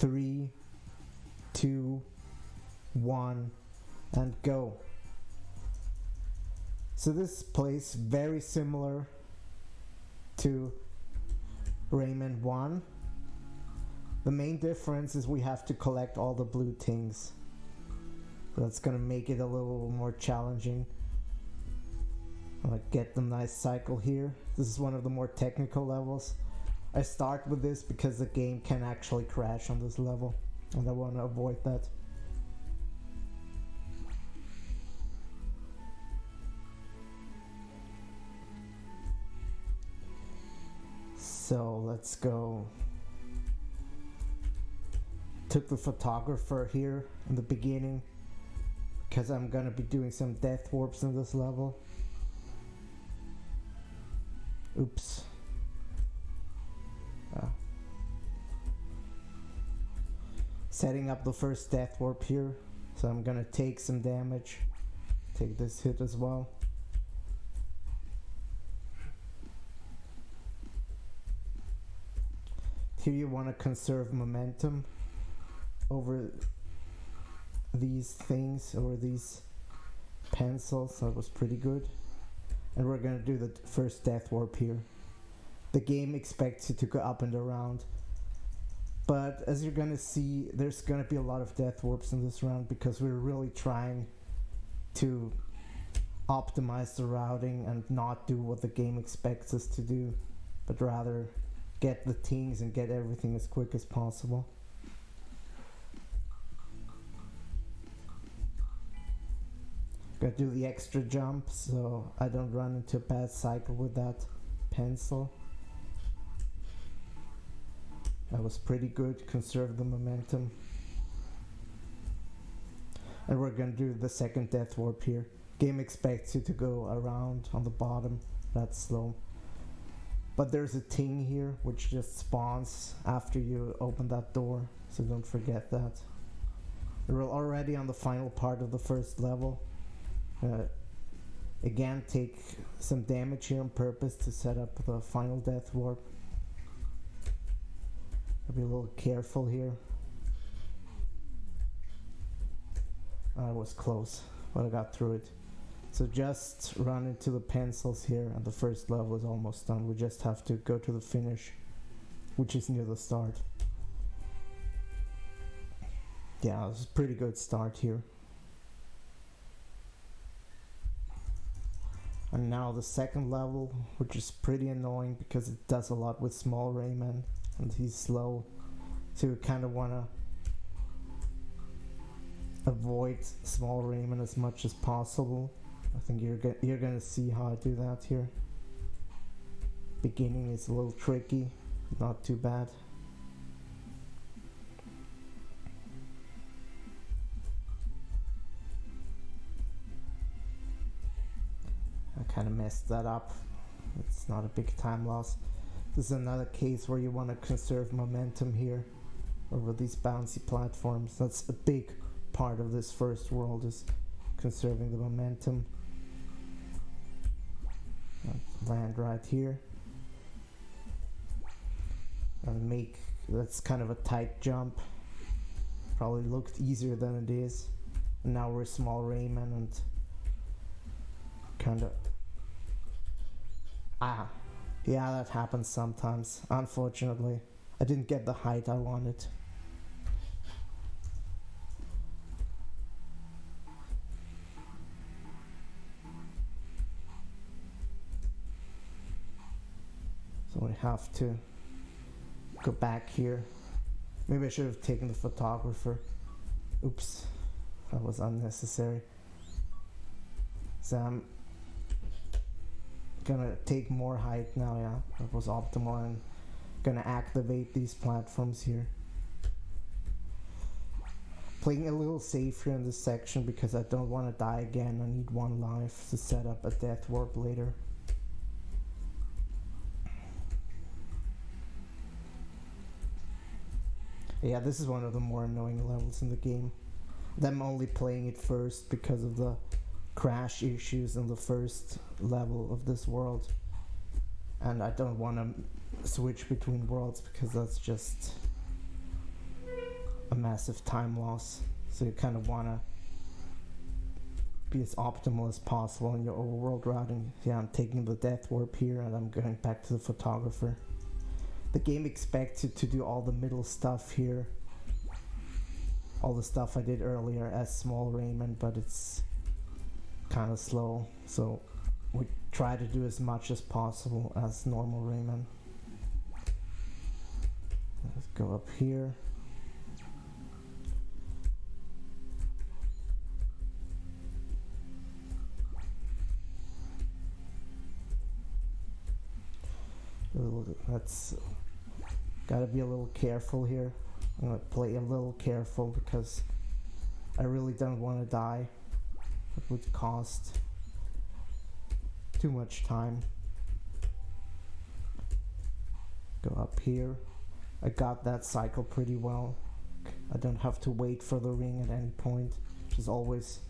3, 2, 1, and go. So this plays very similar to Rayman 1. The main difference is we have to collect all the blue things. So that's gonna make it a little more challenging. Like get the nice cycle here. This is one of the more technical levels. I start with this because the game can actually crash on this level, and I want to avoid that. So let's go. Took the photographer here in the beginning because I'm gonna be doing some death warps in this level. Oops. Setting up the first death warp here, so I'm gonna take some damage. Take this hit as well. Here you want to conserve momentum over these things, over these pencils. That was pretty good. And we're gonna do the first death warp here. The game expects you to go up and around, but as you're gonna see, there's gonna be a lot of death warps in this round because we're really trying to optimize the routing and not do what the game expects us to do, but rather get the things and get everything as quick as possible. Gotta do the extra jump so I don't run into a bad cycle with that pencil. That was pretty good, conserve the momentum. And we're gonna do the second death warp here. Game expects you to go around on the bottom, that's slow. But there's a thing here which just spawns after you open that door, so don't forget that. We're already on the final part of the first level. Again, take some damage here on purpose to set up the final death warp. I'll be a little careful here. I was close, but I got through it. So just run into the pencils here, and the first level is almost done. We just have to go to the finish, which is near the start. Yeah, it was a pretty good start here. And now the second level, which is pretty annoying because it does a lot with small Rayman and he's slow, so you kind of want to avoid small Rayman as much as possible. I think you're gonna see how I do that here. Beginning is a little tricky, not too bad. I kind of messed that up. It's not a big time loss. This is another case where you want to conserve momentum here over these bouncy platforms. That's a big part of this first world, is conserving the momentum. Land right here. And that's kind of a tight jump. Probably looked easier than it is. And now we're small Rayman and kind of... Yeah, that happens sometimes, unfortunately. I didn't get the height I wanted. So we have to go back here. Maybe I should have taken the photographer. Oops, that was unnecessary. So I'm gonna take more height now, yeah, that was optimal. I'm gonna activate these platforms here. Playing a little safer in this section because I don't want to die again. I need one life to set up a death warp later. Yeah, this is one of the more annoying levels in the game. I'm only playing it first because of the crash issues in the first level of this world. And I don't want to switch between worlds because that's just massive time loss. So you kind of want to be as optimal as possible in your overworld routing. Yeah, I'm taking the death warp here and I'm going back to the photographer. The game expects you to do all the middle stuff here. All the stuff I did earlier as small Rayman, but it's kind of slow. So we try to do as much as possible as normal Rayman. Let's go up here. That's gotta be a little careful here. I'm gonna play a little careful because I really don't want to die. It would cost too much time. Go up here. I got that cycle pretty well. I don't have to wait for the ring at any point, which is always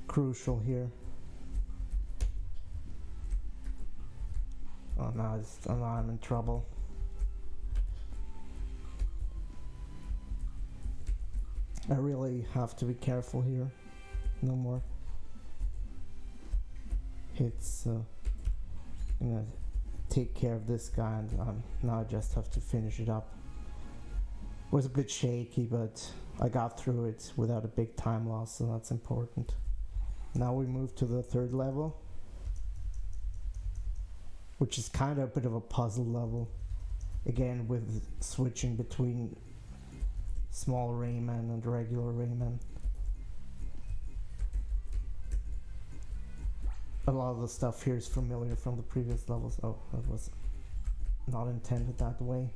crucial here. Oh no, I'm in trouble. I really have to be careful here. No more hits. I'm gonna take care of this guy, and now I just have to finish it up. It was a bit shaky, but I got through it without a big time loss, so that's important. Now we move to the third level, which is kind of a bit of a puzzle level. Again, with switching between small Rayman and regular Rayman. A lot of the stuff here is familiar from the previous levels. Oh, that was not intended that way.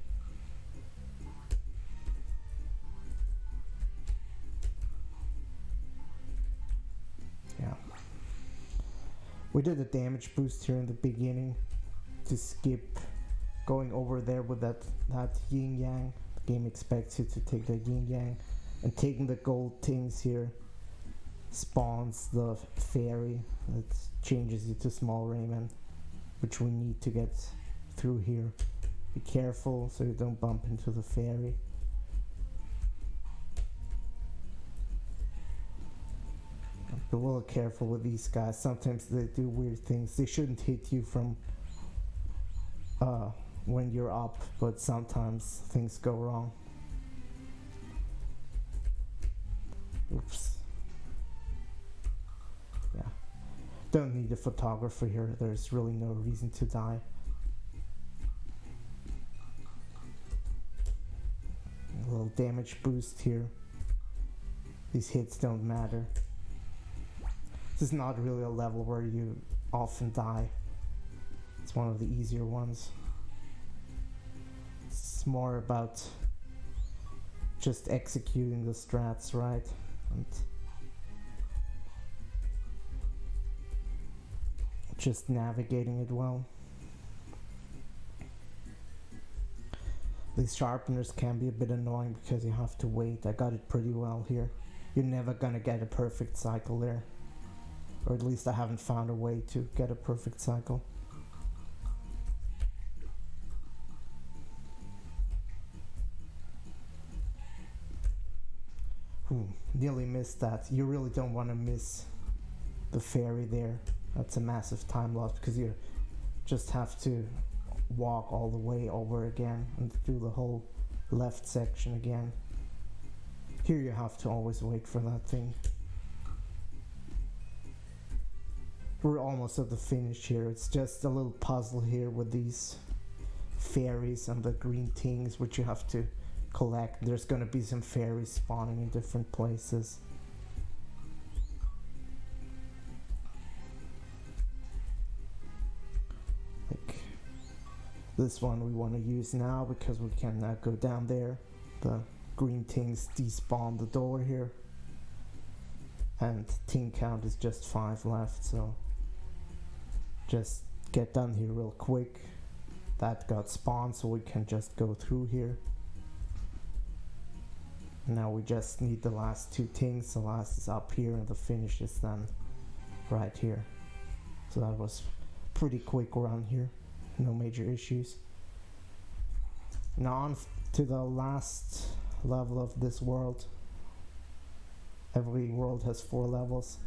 Yeah. We did a damage boost here in the beginning to skip going over there with that yin yang. The game expects you to take the yin yang, and taking the gold things here spawns the fairy that changes you to small Rayman, which we need to get through here. Be careful so you don't bump into the fairy. Be a little careful with these guys. Sometimes they do weird things. They shouldn't hit you from when you're up, but sometimes things go wrong. Oops. Yeah. Don't need a photographer here. There's really no reason to die. A little damage boost here. These hits don't matter. This is not really a level where you often die. It's one of the easier ones. It's more about just executing the strats right, and just navigating it well. These sharpeners can be a bit annoying because you have to wait. I got it pretty well here. You're never gonna get a perfect cycle there. Or at least I haven't found a way to get a perfect cycle. Nearly missed that. You really don't want to miss the fairy there. That's a massive time loss because you just have to walk all the way over again and do the whole left section again. Here you have to always wait for that thing. We're almost at the finish here. It's just a little puzzle here with these fairies and the green things which you have to collect. There's gonna be some fairies spawning in different places. Like this one we want to use now because we can go down there. The green things despawn the door here. And ting count is just 5 left, so just get done here real quick. That got spawned, so we can just go through here. Now we just need the last 2 things. The last is up here and the finish is then right here. So that was pretty quick run here. No major issues. Now on to the last level of this world. Every world has 4 levels.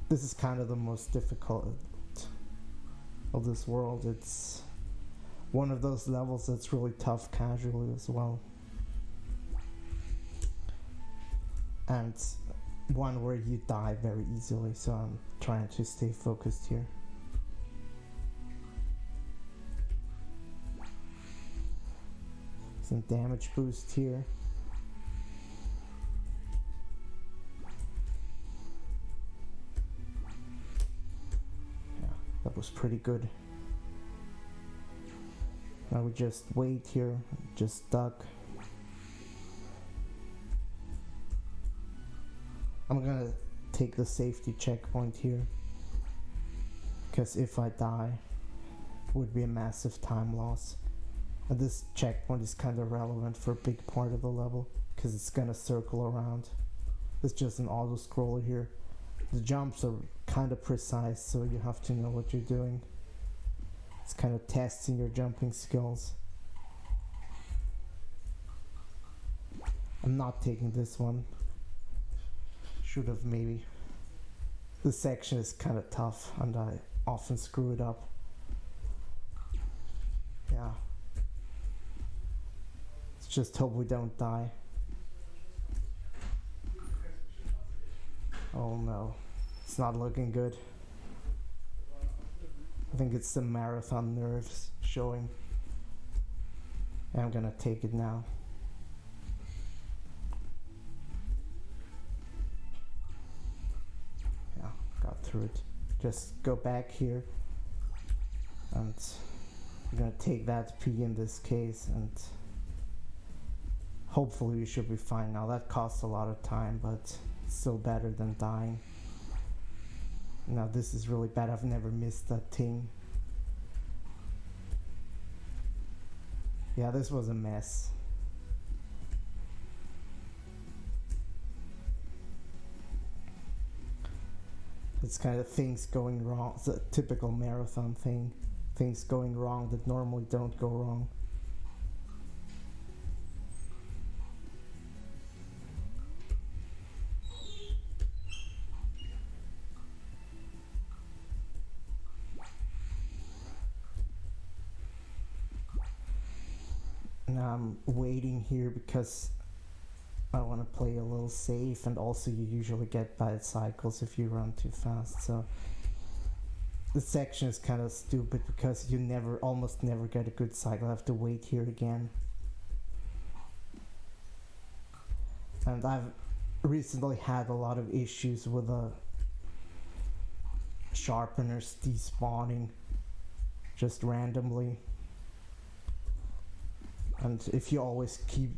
This is kind of the most difficult of this world. It's one of those levels that's really tough casually as well. And one where you die very easily, so I'm trying to stay focused here. Some damage boost here. Yeah, that was pretty good. Now we just wait here, just duck. I'm gonna take the safety checkpoint here, because if I die, it would be a massive time loss. And this checkpoint is kind of relevant for a big part of the level, because it's gonna circle around. It's just an auto scroller here. The jumps are kind of precise, so you have to know what you're doing. It's kind of testing your jumping skills. I'm not taking this one. Should have maybe. This section is kind of tough and I often screw it up. Yeah. Let's just hope we don't die. Oh no, it's not looking good. I think it's the marathon nerves showing. I'm gonna take it now. Yeah, got through it. Just go back here and I'm gonna take that P in this case, and hopefully we should be fine now. That costs a lot of time, but still better than dying. Now this is really bad. I've never missed that thing. Yeah, this was a mess. It's kind of things going wrong. It's a typical marathon thing. Things going wrong that normally don't go wrong. Now I'm waiting here because I want to play a little safe, and also you usually get bad cycles if you run too fast. So this section is kind of stupid because you almost never get a good cycle. I have to wait here again. And I've recently had a lot of issues with the sharpeners despawning just randomly. And if you always keep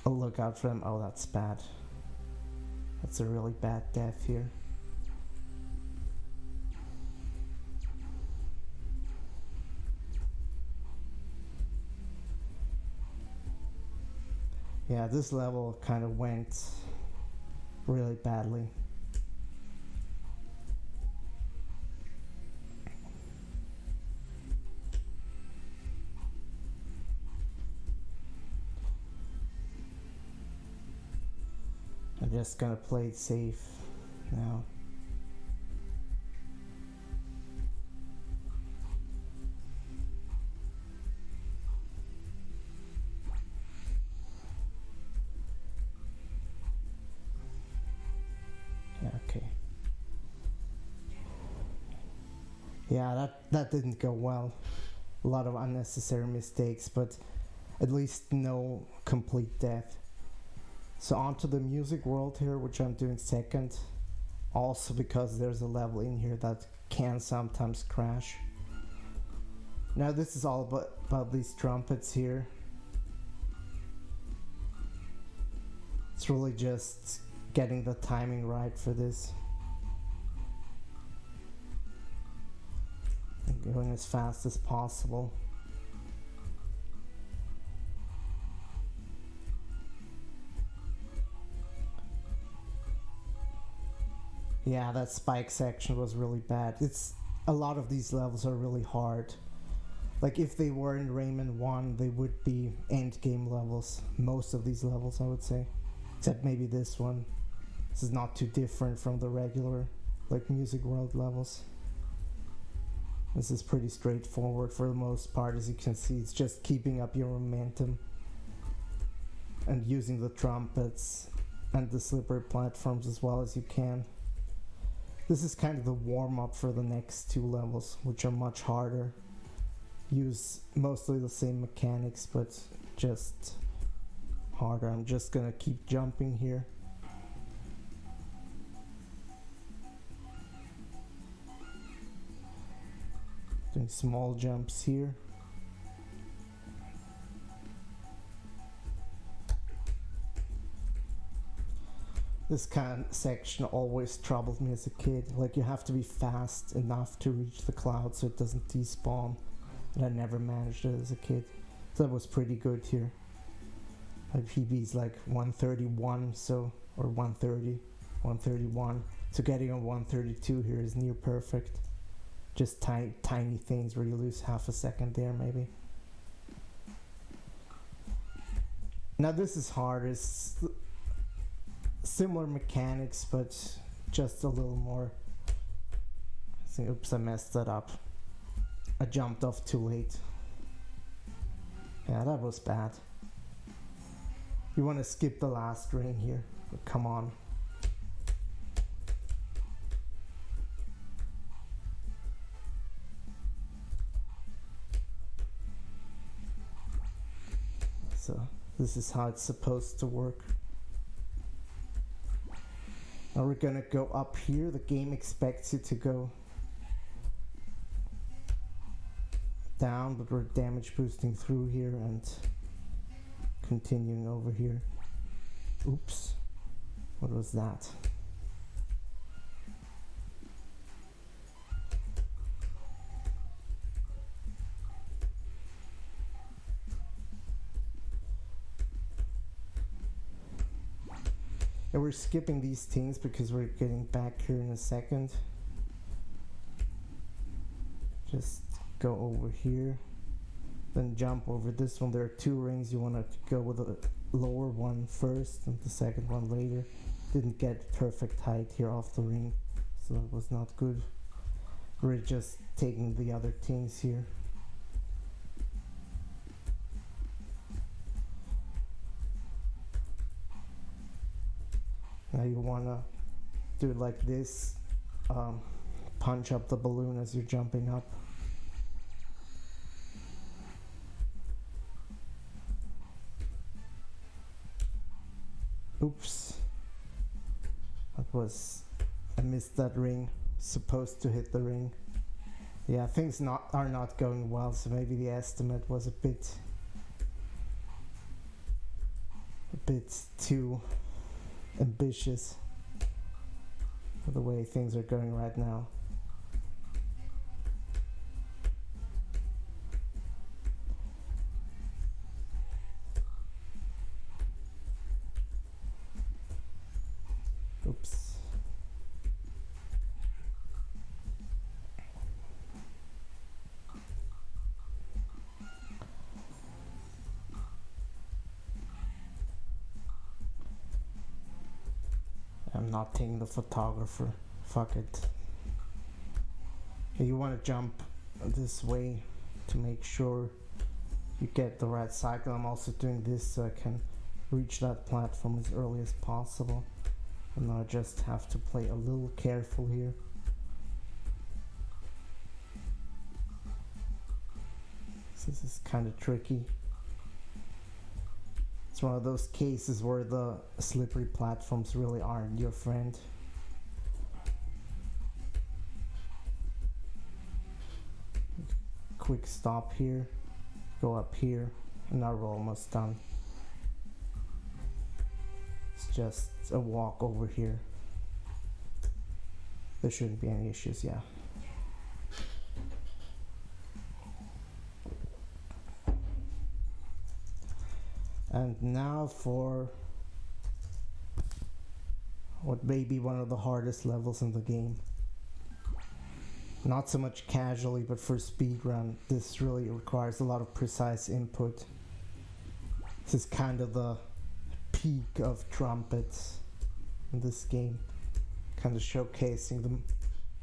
a lookout for them, oh, that's bad. That's a really bad death here. Yeah, this level kind of went really badly. I'm just gonna play it safe now. Yeah, okay. Yeah, that didn't go well. A lot of unnecessary mistakes, but at least no complete death. So on to the music world here, which I'm doing second. Also because there's a level in here that can sometimes crash. Now this is all about these trumpets here. It's really just getting the timing right for this. And going as fast as possible. Yeah, that spike section was really bad. A lot of these levels are really hard. Like if they were in Rayman 1, they would be end game levels. Most of these levels, I would say. Except maybe this one. This is not too different from the regular like Music World levels. This is pretty straightforward for the most part. As you can see, it's just keeping up your momentum and using the trumpets and the slippery platforms as well as you can. This is kind of the warm-up for the next two levels, which are much harder. Use mostly the same mechanics, but just harder. I'm just gonna keep jumping here. Doing small jumps here. This kind of section always troubled me as a kid. Like you have to be fast enough to reach the cloud so it doesn't despawn. And I never managed it as a kid. So that was pretty good here. My PB is like 131, so, or 130, 131. So getting on 132 here is near perfect. Just tiny things where you lose half a second there maybe. Now this is hard. It's similar mechanics, but just a little more. Oops, I messed that up. I jumped off too late. Yeah, that was bad. You want to skip the last ring here, but come on. So this is how it's supposed to work. Now we're gonna go up here. The game expects you to go down, but we're damage boosting through here and continuing over here. Oops, what was that? And we're skipping these things because we're getting back here in a second. Just go over here, then jump over this one. There are two rings. You want to go with the lower one first and the second one later. Didn't get perfect height here off the ring, so that was not good. We're just taking the other things here. Now you want to do it like this, punch up the balloon as you're jumping up. Oops, I missed that ring, supposed to hit the ring. Yeah, things are not going well, so maybe the estimate was a bit too ambitious for the way things are going right now. Oops. I'm not taking the photographer. Fuck it. You want to jump this way to make sure you get the right cycle. I'm also doing this so I can reach that platform as early as possible. And now I just have to play a little careful here. This is kind of tricky. It's one of those cases where the slippery platforms really aren't your friend. Quick stop here, go up here, and now we're almost done. It's just a walk over here. There shouldn't be any issues, yeah. And now for what may be one of the hardest levels in the game. Not so much casually, but for speedrun, this really requires a lot of precise input. This is kind of the peak of trumpets in this game, kind of showcasing the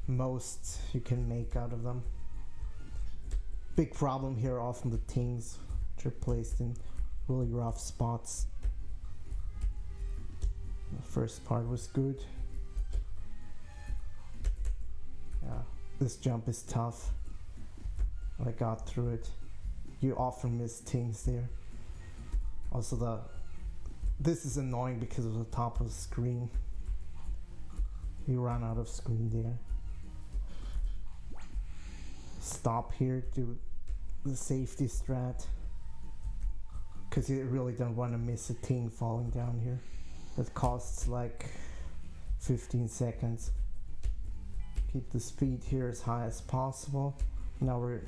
most you can make out of them. Big problem here, often the things which are placed in really rough spots. The first part was good. Yeah, this jump is tough. I got through it. You often miss things there. Also this is annoying because of the top of the screen. You run out of screen there. Stop here, do the safety strat, because you really don't want to miss a thing falling down here. That costs like 15 seconds. Keep the speed here as high as possible. Now we're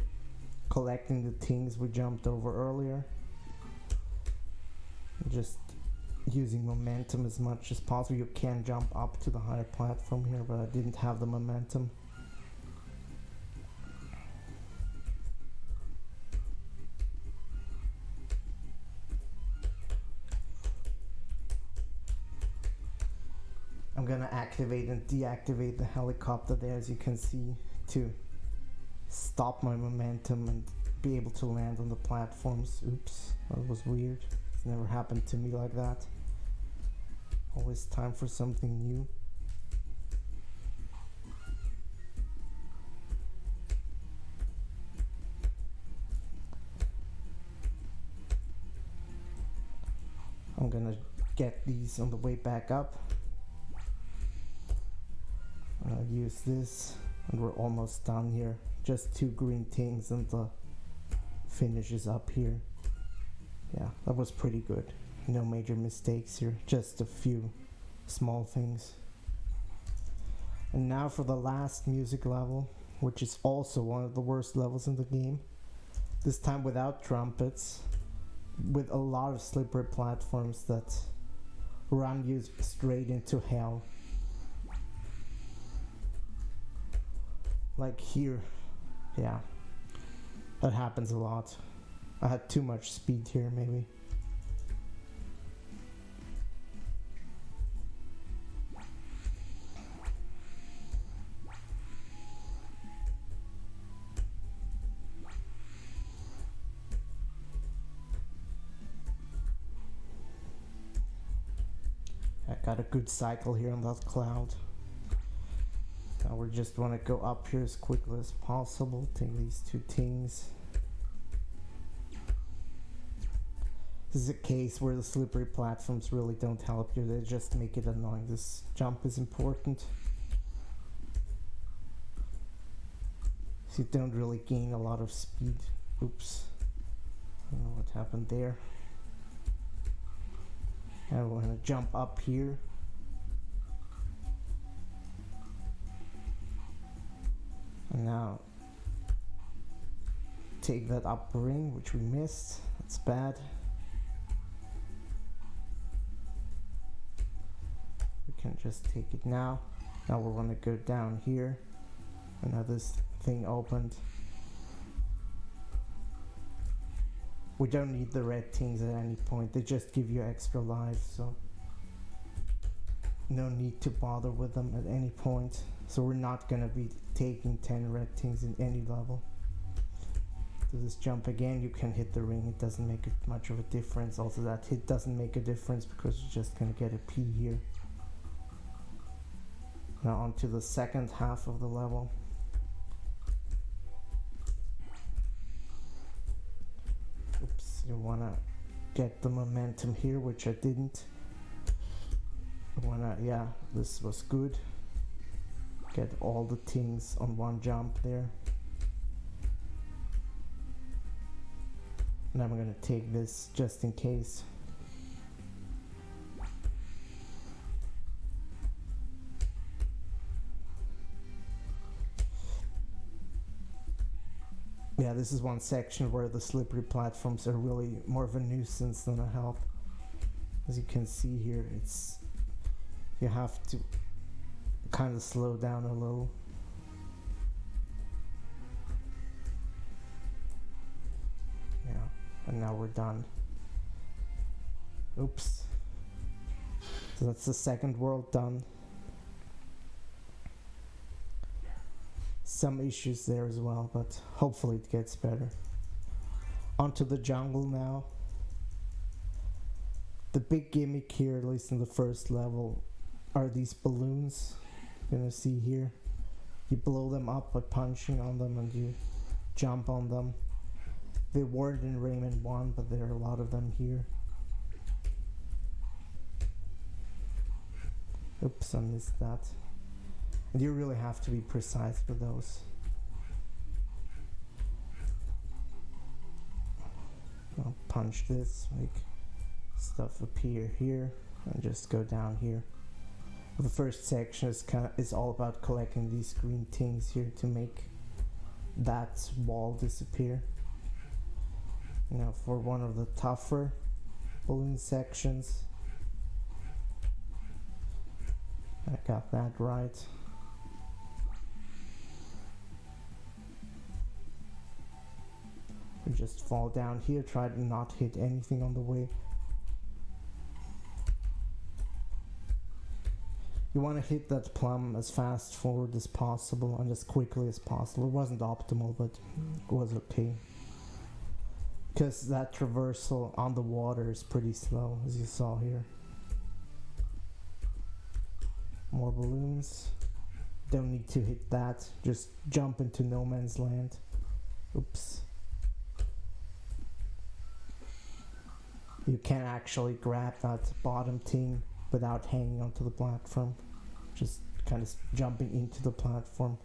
collecting the things we jumped over earlier. Just using momentum as much as possible. You can jump up to the higher platform here, but I didn't have the momentum. I'm gonna activate and deactivate the helicopter there, as you can see, to stop my momentum and be able to land on the platforms. Oops, that was weird. It's never happened to me like that. Always time for something new. I'm gonna get these on the way back up. I'll use this, and we're almost done here. Just 2 green things and the finish is up here. Yeah, that was pretty good. No major mistakes here, just a few small things. And now for the last music level, which is also one of the worst levels in the game. This time without trumpets, with a lot of slippery platforms that run you straight into hell. Like here, yeah, that happens a lot. I had too much speed here, maybe. I got a good cycle here on that cloud. Now we just want to go up here as quickly as possible. Take these 2 things. This is a case where the slippery platforms really don't help you. They just make it annoying. This jump is important. So you don't really gain a lot of speed. Oops. I don't know what happened there. Now we're going to jump up here. And now take that up ring, which we missed. That's bad. We can just take it now. Now we want to go down here. And now this thing opened. We don't need the red things at any point. They just give you extra life, so no need to bother with them at any point. So we're not gonna be taking 10 red things in any level. Do this jump again, you can hit the ring. It doesn't make much of a difference. Also that hit doesn't make a difference because you're just gonna get a P here. Now on to the second half of the level. Oops, you wanna get the momentum here, which I didn't. Yeah, this was good. Get all the things on one jump there. And I'm gonna take this just in case. Yeah, this is one section where the slippery platforms are really more of a nuisance than a help. As you can see here, you have to kind of slow down a little. and now we're done. Oops. So that's the second world done. Some issues there as well, but hopefully it gets better. Onto the jungle now. The big gimmick here, at least in the first level, are these balloons. You're gonna see here. You blow them up by punching on them and you jump on them. They weren't in Rayman 1, but there are a lot of them here. Oops, I missed that. And you really have to be precise with those. I'll punch this, make stuff appear here, and just go down here. The first section is all about collecting these green things here to make that wall disappear. Now for one of the tougher balloon sections, I got that right. We just fall down here, try to not hit anything on the way. You want to hit that plum as fast forward as possible and as quickly as possible. It wasn't optimal, but it was okay. Because that traversal on the water is pretty slow, as you saw here. More balloons. Don't need to hit that. Just jump into no man's land. Oops. You can actually grab that bottom thing without hanging onto the platform. Just kind of jumping into the platform.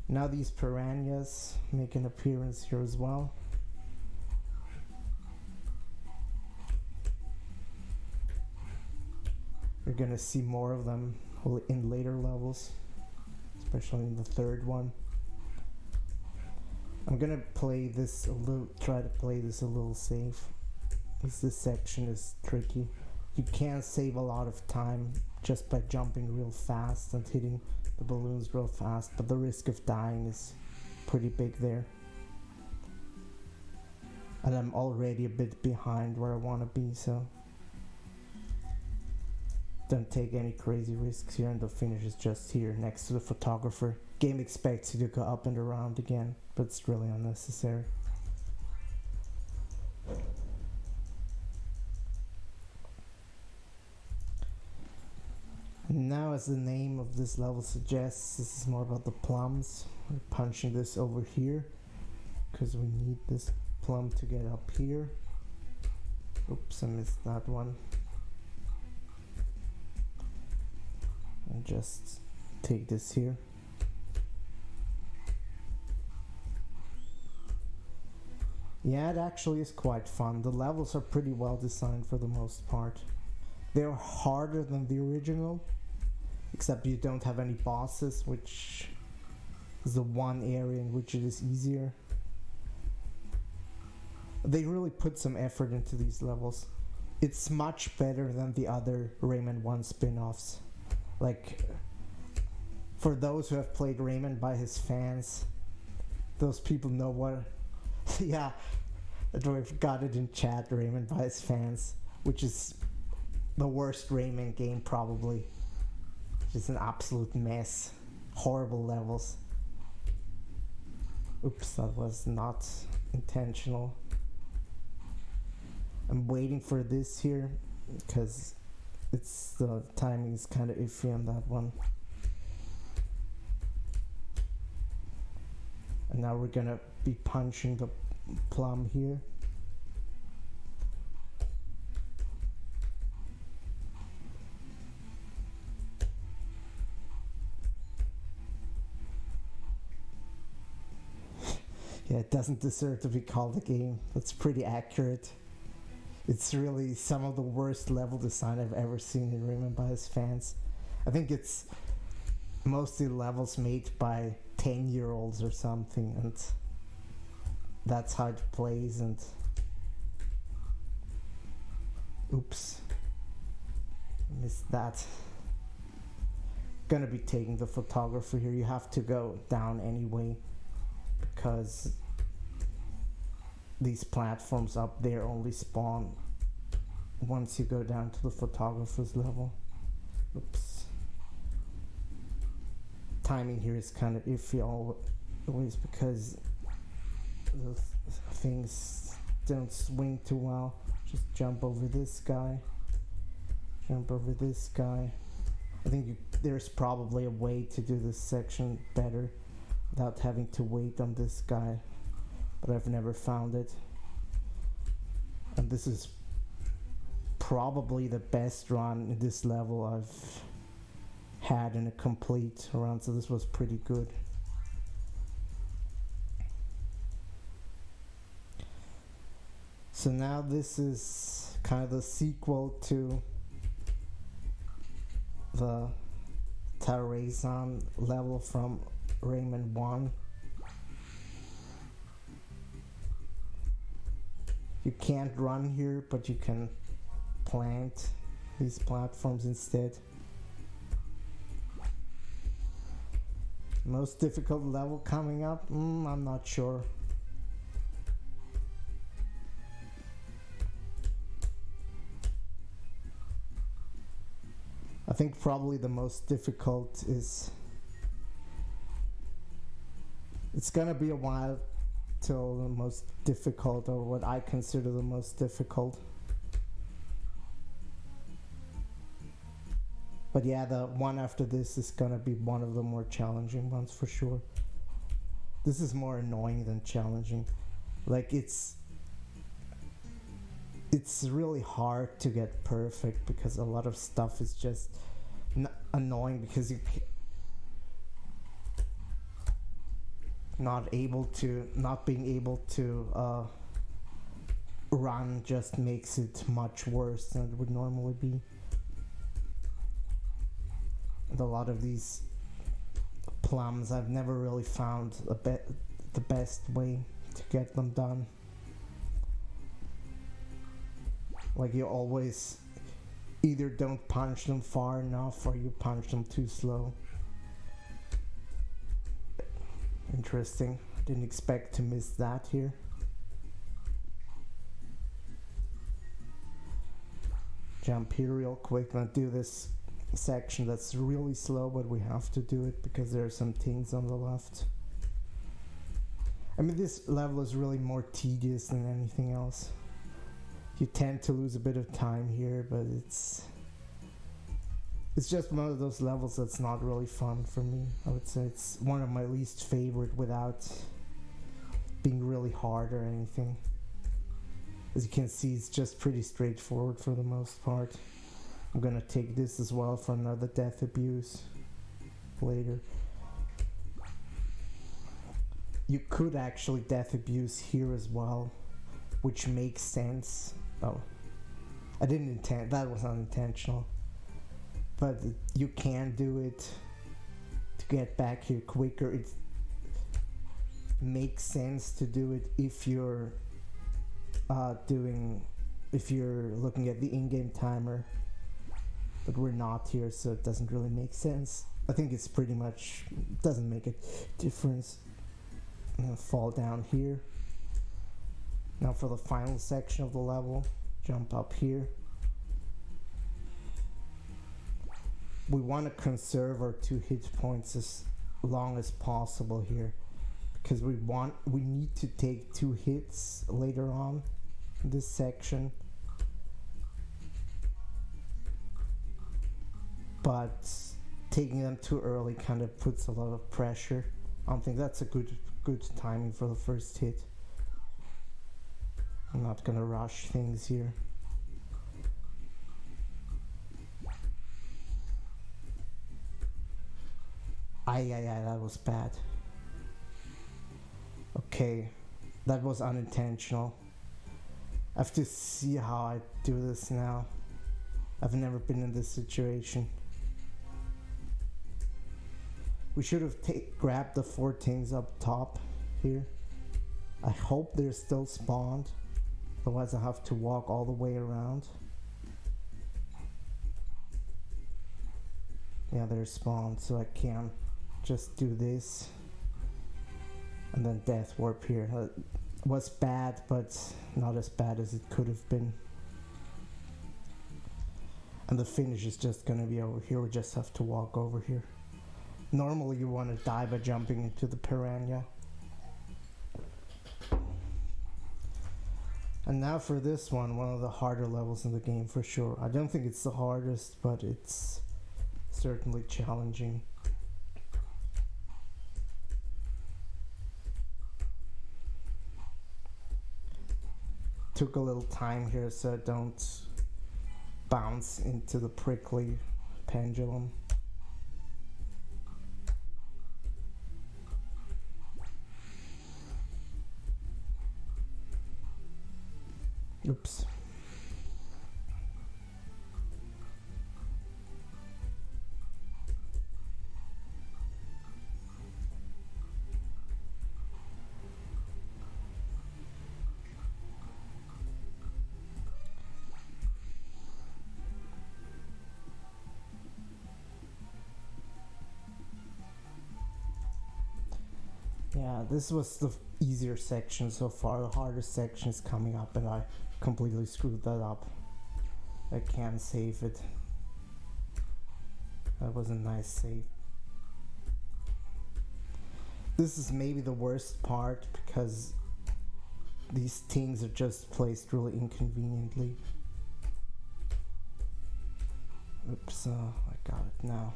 Now these piranhas make an appearance here as well. You're gonna see more of them in later levels, especially in the third one. I'm gonna play this a little, try to play this a little safe, because this section is tricky. You can save a lot of time just by jumping real fast and hitting the balloons real fast, but the risk of dying is pretty big there. And I'm already a bit behind where I want to be, so don't take any crazy risks here, and the finish is just here next to the photographer. Game expects you to go up and around again, but it's really unnecessary. Now, as the name of this level suggests, this is more about the plums. We're punching this over here because we need this plum to get up here. Oops, I missed that one. And just take this here. Yeah, it actually is quite fun. The levels are pretty well designed for the most part. They're harder than the original, except you don't have any bosses, which is the one area in which it is easier. They really put some effort into these levels. It's much better than the other Rayman 1 spin-offs. Like, for those who have played Rayman by his fans, those people know what... yeah, we've got it in chat, Rayman by his fans, which is the worst Rayman game probably. Just an absolute mess. Horrible levels. Oops, that was not intentional. I'm waiting for this here because the timing is kind of iffy on that one. And now we're gonna be punching the plum here. Yeah, it doesn't deserve to be called a game. That's pretty accurate. It's really some of the worst level design I've ever seen in Rayman by his fans. I think it's mostly levels made by 10-year-olds or something, and that's how it plays. And oops, missed that. Gonna be taking the photographer here. You have to go down anyway, because these platforms up there only spawn once you go down to the photographer's level. Oops. Timing here is kind of iffy always because the things don't swing too well. Just jump over this guy. Jump over this guy. I think there's probably a way to do this section better without having to wait on this guy, but I've never found it. And this is probably the best run in this level I've had in a complete run, so this was pretty good. So now this is kind of the sequel to the Tarazan level from Rayman 1. You can't run here, but you can plant these platforms instead. Most difficult level coming up? I'm not sure. I think probably the most difficult is... It's gonna be a while till the most difficult, or what I consider the most difficult. But yeah, the one after this is gonna be one of the more challenging ones for sure. This is more annoying than challenging. Like it's really hard to get perfect because a lot of stuff is just annoying because you not being able to run just makes it much worse than it would normally be. And a lot of these plums, I've never really found the best way to get them done. Like you always either don't punch them far enough or you punch them too slow. Interesting. I didn't expect to miss that here. Jump here real quick and do this section that's really slow, but we have to do it because there are some things on the left. I mean, this level is really more tedious than anything else. You tend to lose a bit of time here, but it's just one of those levels that's not really fun for me. I would say it's one of my least favorite without being really hard or anything. As you can see, it's just pretty straightforward for the most part. I'm gonna take this as well for another death abuse later. You could actually death abuse here as well, which makes sense. Oh, I didn't intend, that was unintentional. But you can do it to get back here quicker. It makes sense to do it if you're looking at the in-game timer. But we're not here, so it doesn't really make sense. I think it's pretty much, doesn't make a difference. I'm gonna fall down here. Now for the final section of the level, jump up here. We want to conserve our 2 hit points as long as possible here, because we need to take 2 hits later on in this section. But taking them too early kind of puts a lot of pressure. I don't think that's a good timing for the first hit. I'm not gonna rush things here. That was bad. Okay, that was unintentional. I have to see how I do this now. I've never been in this situation. We should have grabbed the 4 things up top here. I hope they're still spawned. Otherwise I have to walk all the way around. Yeah, they're spawned, so I can just do this. And then death warp here. was bad, but not as bad as it could have been. And the finish is just gonna be over here. We just have to walk over here. Normally you want to die by jumping into the piranha. And now for this one of the harder levels in the game for sure. I don't think it's the hardest, but it's certainly challenging. Took a little time here so I don't bounce into the prickly pendulum. Oops. Yeah, this was the easier section so far. The hardest section is coming up and I completely screwed that up. I can't save it. That was a nice save. This is maybe the worst part because these things are just placed really inconveniently. Oops, I got it now.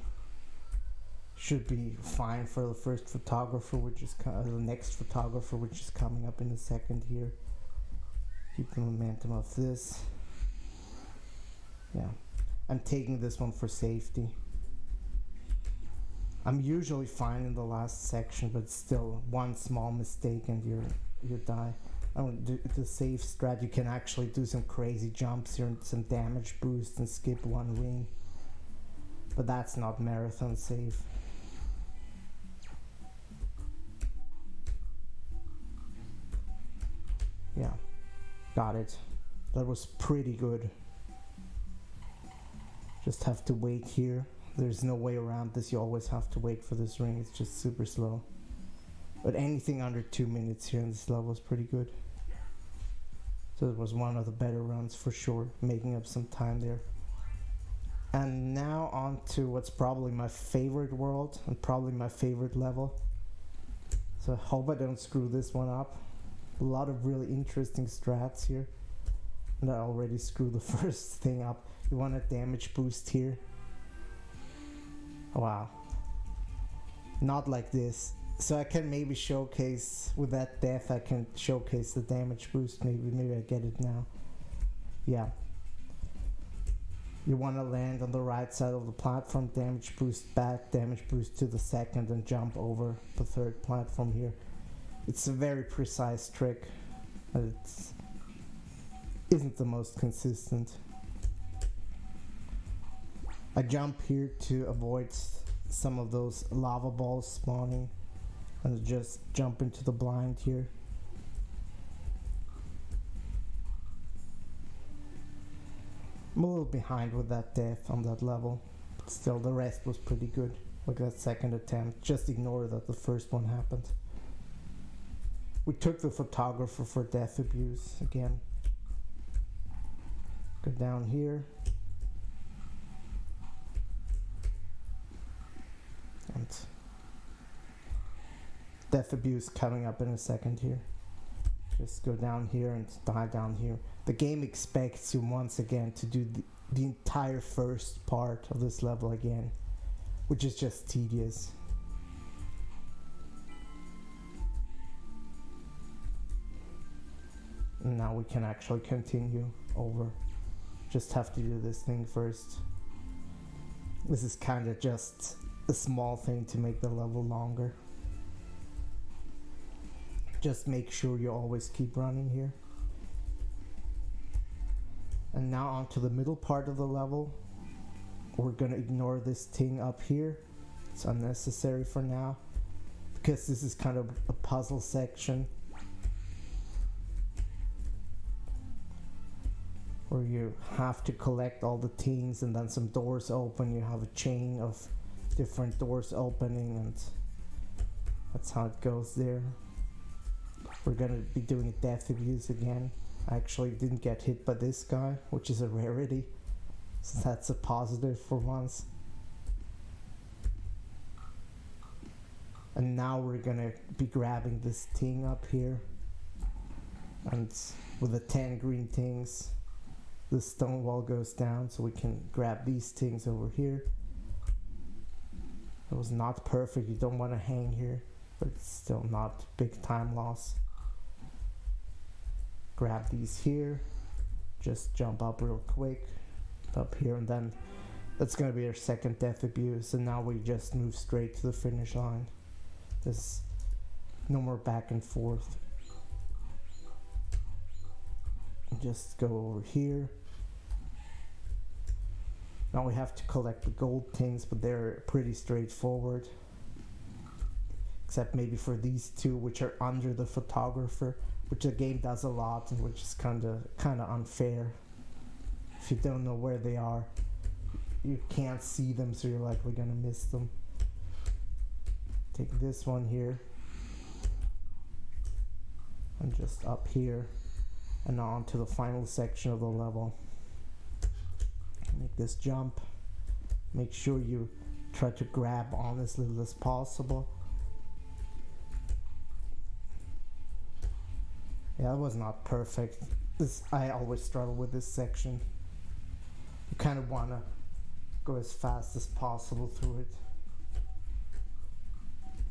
Should be fine for the first photographer, which is the next photographer, which is coming up in a second here. Keep the momentum of this. Yeah, I'm taking this one for safety. I'm usually fine in the last section, but still one small mistake and you die. The safe strat, you can actually do some crazy jumps here and some damage boost and skip one ring. But that's not marathon safe. Yeah, got it. That was pretty good. Just have to wait here. There's no way around this. You always have to wait for this ring. It's just super slow. But anything under 2 minutes here in this level is pretty good. So it was one of the better runs for sure, making up some time there. And now on to what's probably my favorite world and probably my favorite level. So I hope I don't screw this one up. A lot of really interesting strats here. And I already screwed the first thing up. You want a damage boost here. Wow. Not like this. So I can maybe showcase, with that death I can showcase the damage boost. Maybe I get it now. Yeah. You want to land on the right side of the platform, damage boost back, damage boost to the second, and jump over the third platform here. It's a very precise trick, but it isn't the most consistent. I jump here to avoid some of those lava balls spawning and just jump into the blind here. I'm a little behind with that death on that level, but still the rest was pretty good. Like that second attempt, just ignore that the first one happened. We took the photographer for death abuse again. Go down here. And death abuse coming up in a second here. Just go down here and die down here. The game expects you once again to do the entire first part of this level again, which is just tedious. And now we can actually continue over. Just have to do this thing first. This is kind of just a small thing to make the level longer. Just make sure you always keep running here. And now onto the middle part of the level. We're gonna ignore this thing up here. It's unnecessary for now, because this is kind of a puzzle section where you have to collect all the things and then some doors open. You have a chain of different doors opening and that's how it goes there. We're gonna be doing death abuse again. I actually didn't get hit by this guy, which is a rarity. So that's a positive for once. And now we're gonna be grabbing this thing up here. And with the 10 green things, the stone wall goes down, so we can grab these things over here. It was not perfect, you don't want to hang here, but it's still not big time loss. Grab these here, just jump up real quick, up here, and then that's gonna be our second death abuse, and now we just move straight to the finish line. There's no more back and forth. Just go over here. Now we have to collect the gold things, but they're pretty straightforward. Except maybe for these two, which are under the photographer, which the game does a lot, and which is kind of unfair. If you don't know where they are, you can't see them, so you're likely gonna miss them. Take this one here, and just up here, and on to the final section of the level. Make this jump. Make sure you try to grab on as little as possible. Yeah, it was not perfect. I always struggle with this section. You kind of want to go as fast as possible through it.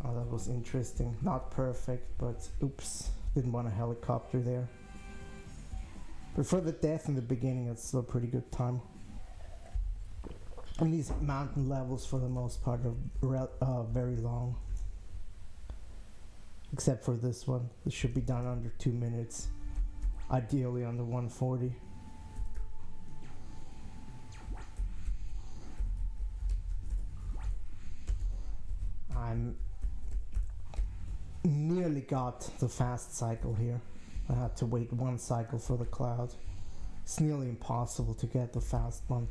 Oh, that was interesting. Not perfect, but oops. Didn't want a helicopter there. But for the death in the beginning, it's still a pretty good time. And these mountain levels, for the most part, are very long. Except for this one. This should be done under 2 minutes. Ideally under 140. I'm nearly got the fast cycle here. I had to wait 1 cycle for the cloud. It's nearly impossible to get the fast one.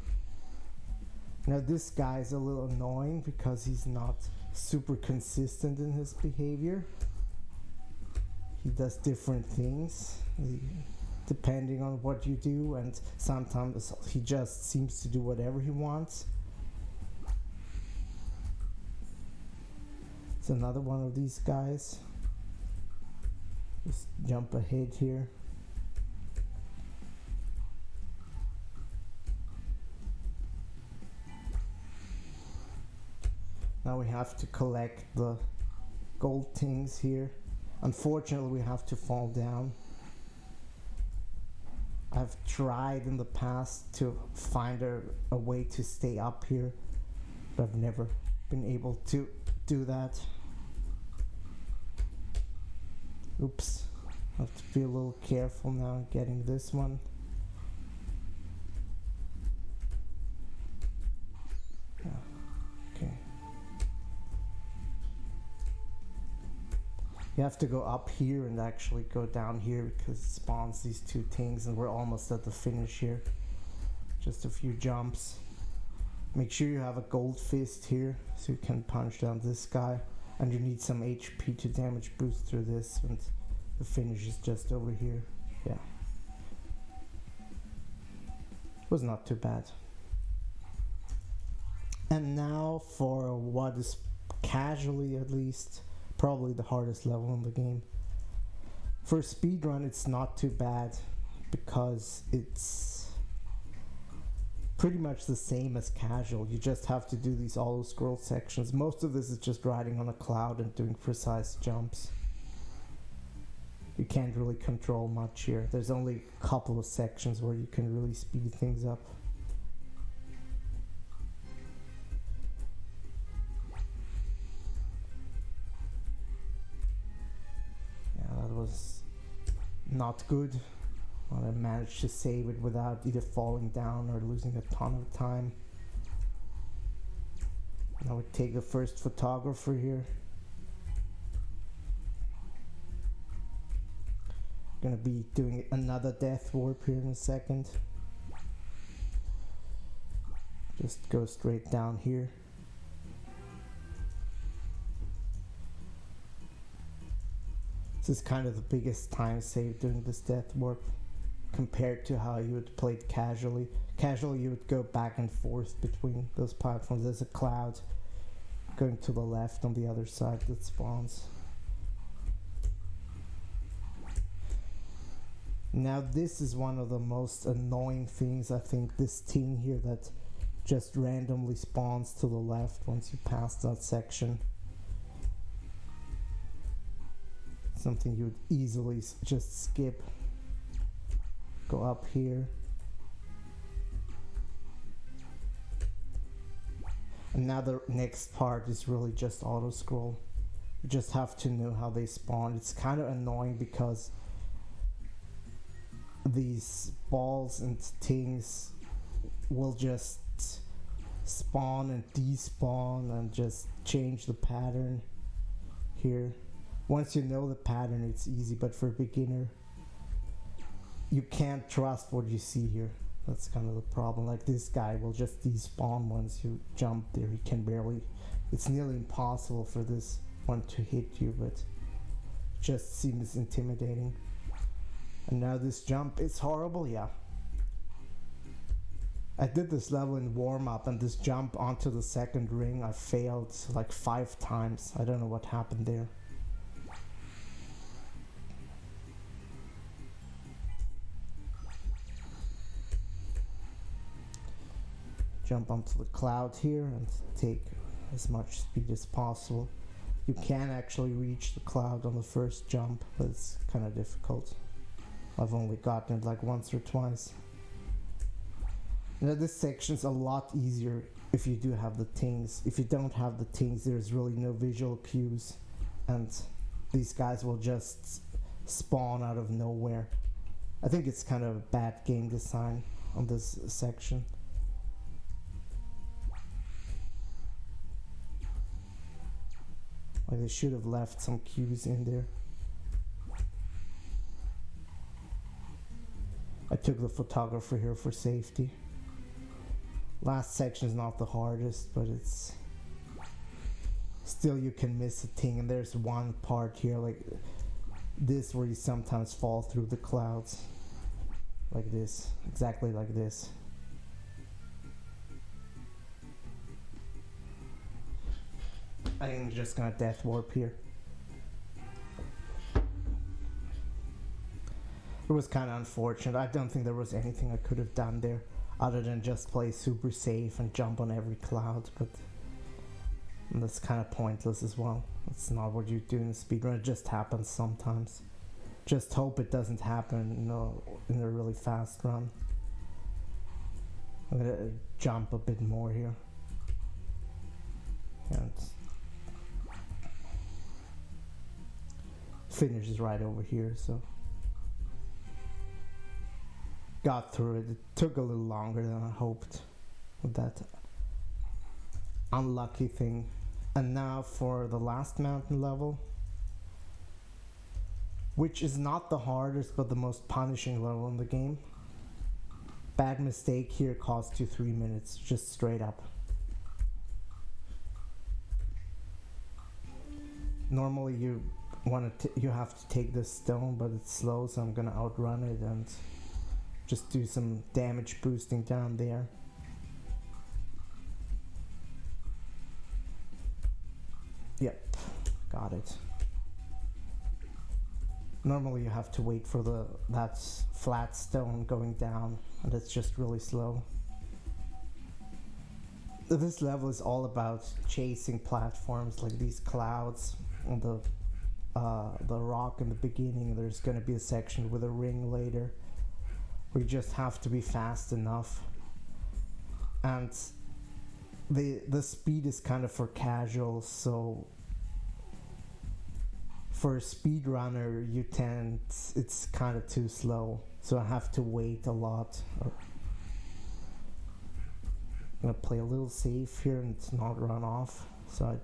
Now this guy is a little annoying because he's not super consistent in his behavior. He does different things depending on what you do, and sometimes he just seems to do whatever he wants. It's another one of these guys. Just jump ahead here. Now we have to collect the gold things here. Unfortunately, we have to fall down. I've tried in the past to find a way to stay up here, but I've never been able to do that. Oops. I have to be a little careful now getting this one. Yeah. Okay. You have to go up here and actually go down here because it spawns these 2 things, and we're almost at the finish here. Just a few jumps. Make sure you have a gold fist here so you can punch down this guy, and you need some HP to damage boost through this, and the finish is just over here. Yeah. It was not too bad. And now for what is casually, at least, probably the hardest level in the game. For speedrun, it's not too bad because it's pretty much the same as casual. You just have to do these auto scroll sections. Most of this is just riding on a cloud and doing precise jumps. You can't really control much here. There's only a couple of sections where you can really speed things up. That was not good, but I managed to save it without either falling down or losing a ton of time. Now we take the first photographer here. Gonna be doing another death warp here in a second. Just go straight down here. This is kind of the biggest time save doing this death warp compared to how you would play it casually. Casually you would go back and forth between those platforms. There's a cloud going to the left on the other side that spawns. Now this is one of the most annoying things, I think, this thing here that just randomly spawns to the left once you pass that section. Something you would easily just skip. Go up here. And now the next part is really just auto scroll. You just have to know how they spawn. It's kind of annoying because these balls and things will just spawn and despawn and just change the pattern here. Once you know the pattern, it's easy, but for a beginner, you can't trust what you see here. That's kind of the problem. Like this guy will just despawn once you jump there. He can barely, it's nearly impossible for this one to hit you, but it just seems intimidating. And now this jump is horrible, yeah. I did this level in warm-up, and this jump onto the second ring I failed like 5 times. I don't know what happened there. Jump onto the cloud here and take as much speed as possible. You can actually reach the cloud on the first jump, but it's kind of difficult. I've only gotten it like once or twice. Now this section's a lot easier if you do have the things. If you don't have the things, there's really no visual cues, and these guys will just spawn out of nowhere. I think it's kind of a bad game design on this section. Like they should have left some cues in there. I took the photographer here for safety. Last section is not the hardest, but it's still, you can miss a thing. And there's one part here like this where you sometimes fall through the clouds like this, exactly like this. I think I'm just gonna death warp here. It was kind of unfortunate. I don't think there was anything I could have done there other than just play super safe and jump on every cloud, but that's kind of pointless as well. It's not what you do in a speedrun. It just happens sometimes. Just hope it doesn't happen, you know, in a really fast run. I'm gonna jump a bit more here. And finish is right over here, so got through it. It took a little longer than I hoped with that unlucky thing. And now for the last mountain level, which is not the hardest but the most punishing level in the game. Bad mistake here cost you 3 minutes, just straight up. Normally you have to take this stone, but it's slow, so I'm gonna outrun it and just do some damage boosting down there. Yep, got it. Normally you have to wait for that flat stone going down, and it's just really slow. This level is all about chasing platforms like these clouds and the rock in the beginning. There's going to be a section with a ring later. We just have to be fast enough, and the speed is kind of for casuals. So for a speedrunner, it's kind of too slow. So I have to wait a lot. I'm gonna play a little safe here and not run off, so I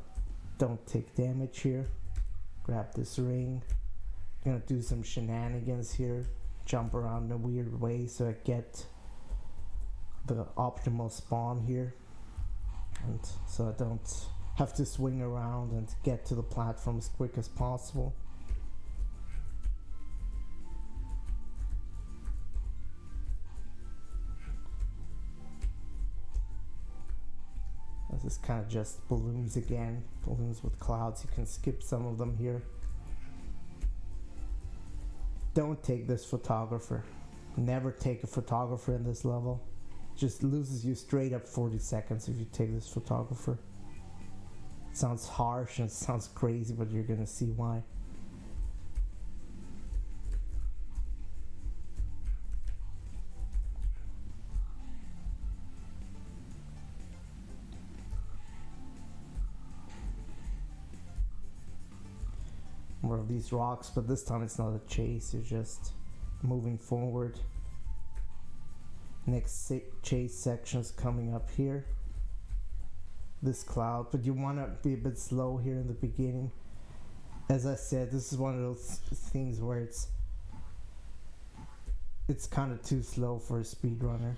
don't take damage here. Grab this ring. I'm gonna do some shenanigans here. Jump around in a weird way so I get the optimal spawn here, and so I don't have to swing around and get to the platform as quick as possible. This is kind of just balloons again. Balloons with clouds. You can skip some of them here. Don't take this photographer. Never take a photographer in this level. Just loses you straight up 40 seconds if you take this photographer. It sounds harsh and it sounds crazy, but you're gonna see why. More of these rocks, but this time it's not a chase, you're just moving forward. Next chase section's coming up here. This cloud, but you want to be a bit slow here in the beginning. As I said, this is one of those things where it's kind of too slow for a speedrunner.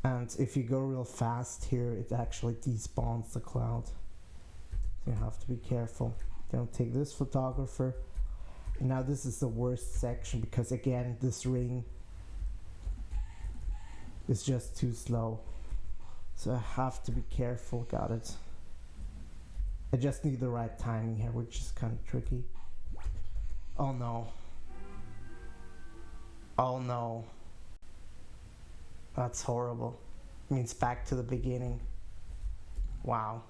And if you go real fast here, it actually despawns the cloud. So you have to be careful. Don't take this photographer. Now this is the worst section because again, this ring is just too slow. So I have to be careful. Got it. I just need the right timing here, which is kind of tricky. Oh no. Oh no. That's horrible. It means back to the beginning. Wow.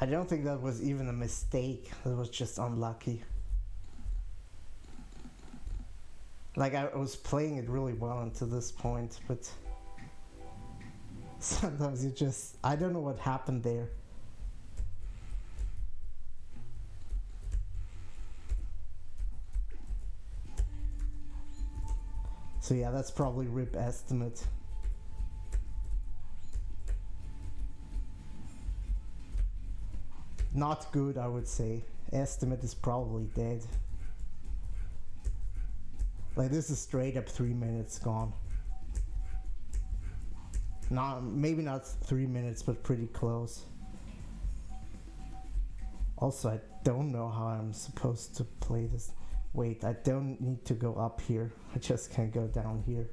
I don't think that was even a mistake. It was just unlucky. Like I was playing it really well until this point, but sometimes you just, I don't know what happened there. So yeah, that's probably RIP estimate. Not good, I would say. Estimate is probably dead. Like this is straight up 3 minutes gone. Not, maybe not 3 minutes, but pretty close. Also, I don't know how I'm supposed to play this. Wait, I don't need to go up here. I just can go down here.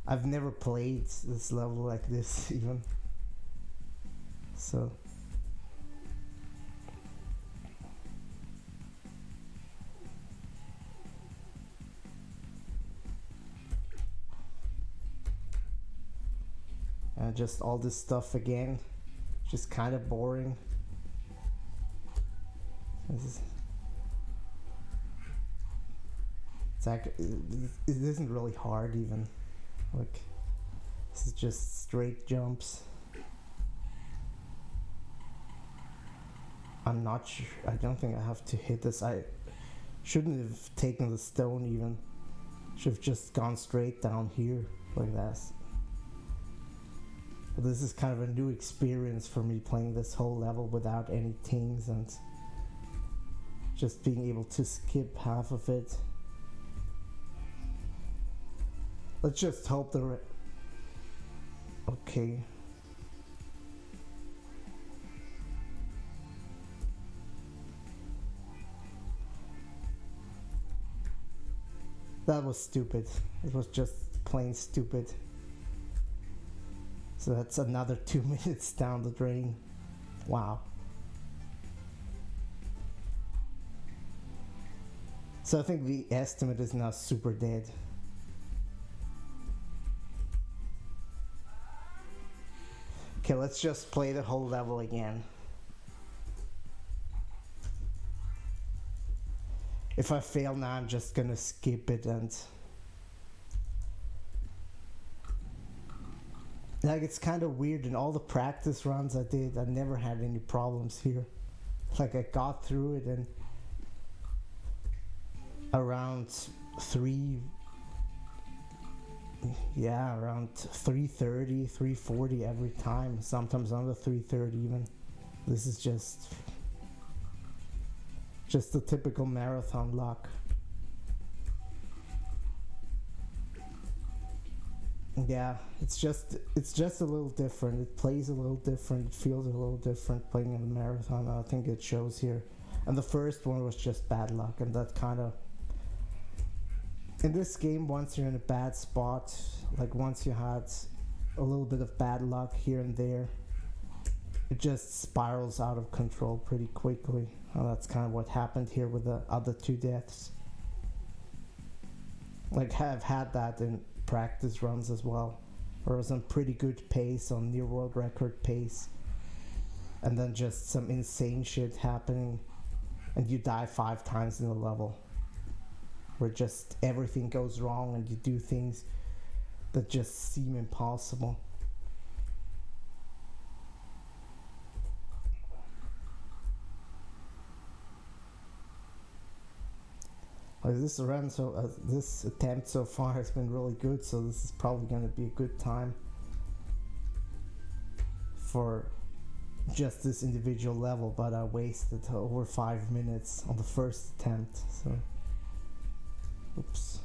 I've never played this level like this even. So. Just all this stuff again, just kind of boring. It isn't really hard even. Like this is just straight jumps. I'm not sure. I don't think I have to hit this. I shouldn't have taken the stone even. Should have just gone straight down here like that. But this is kind of a new experience for me, playing this whole level without any things and just being able to skip half of it. Let's just hope the okay. That was stupid. It was just plain stupid. So that's another 2 minutes down the drain. Wow. So I think the estimate is now super dead. Okay, let's just play the whole level again. If I fail now, I'm just gonna skip it and... Like, it's kind of weird. In all the practice runs I did, I never had any problems here. Like, I got through it in around 3:30, 3:40 every time. Sometimes under 3:30 even. This is just the typical marathon luck. Yeah, it's just a little different. It plays a little different. It feels a little different playing in a marathon. I think it shows here. And the first one was just bad luck, and that kind of In this game, once you're in a bad spot, like once you had a little bit of bad luck here and there, it just spirals out of control pretty quickly. Well, that's kind of what happened here with the other 2 deaths. Like, I've had that in practice runs as well, where I was on pretty good pace, on near world record pace, and then just some insane shit happening, and you die 5 times in a level, where just everything goes wrong and you do things that just seem impossible. Like this run, this attempt so far has been really good, so this is probably going to be a good time for just this individual level, but I wasted over 5 minutes on the first attempt, so oops.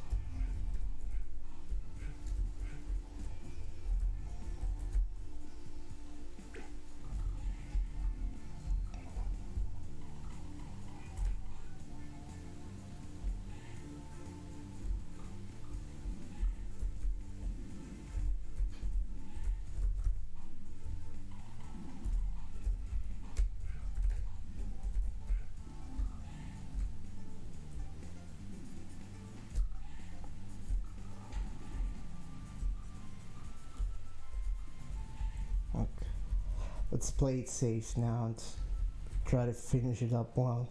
Let's play it safe now and try to finish it up well.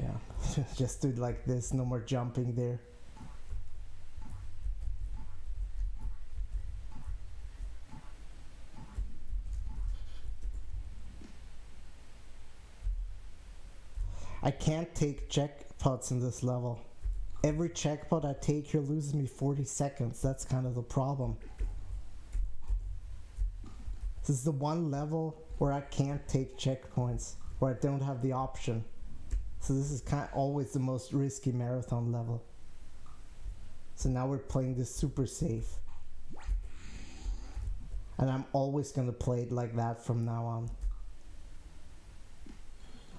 Yeah, just do it like this, no more jumping there. I can't take checkpots in this level. Every checkpot I take here loses me 40 seconds. That's kind of the problem. This is the one level where I can't take checkpoints, where I don't have the option. So this is kind of always the most risky marathon level. So now we're playing this super safe. And I'm always going to play it like that from now on.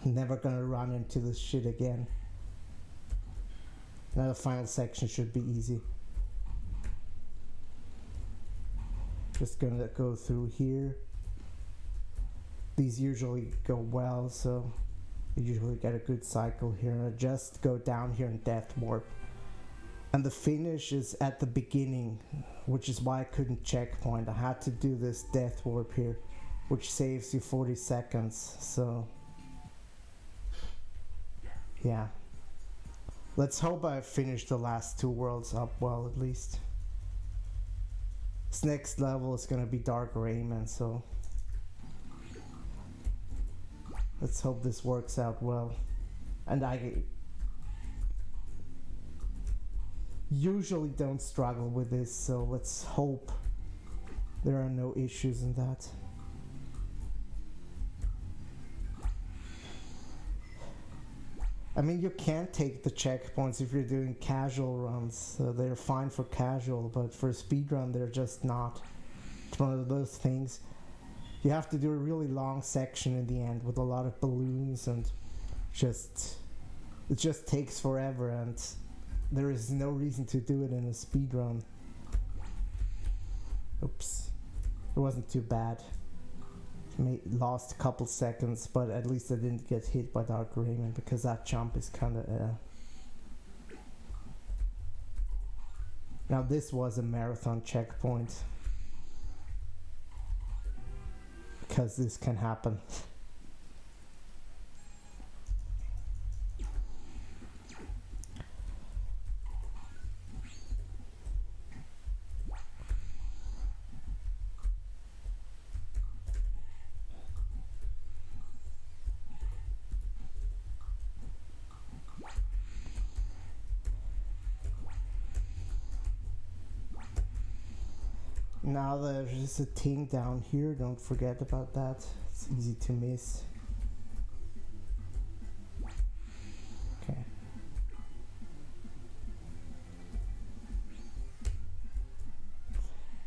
I'm never going to run into this shit again. Now the final section should be easy. Just gonna go through here. These usually go well, so you usually get a good cycle here. And I just go down here and death warp. And the finish is at the beginning, which is why I couldn't checkpoint. I had to do this death warp here, which saves you 40 seconds, so yeah. Let's hope I finish the last 2 worlds up well, at least. This next level is gonna be Dark Rayman, so let's hope this works out well. And I usually don't struggle with this, so let's hope there are no issues in that. I mean, you can't take the checkpoints if you're doing casual runs. So they're fine for casual, but for speedrun, they're just not. It's one of those things. You have to do a really long section in the end with a lot of balloons, and it just takes forever, and there is no reason to do it in a speedrun. Oops. It wasn't too bad. Lost a couple seconds, but at least I didn't get hit by Dark Rayman, because that jump is kind of Now this was a marathon checkpoint, because this can happen. Now there's a thing down here, don't forget about that. It's easy to miss. Okay.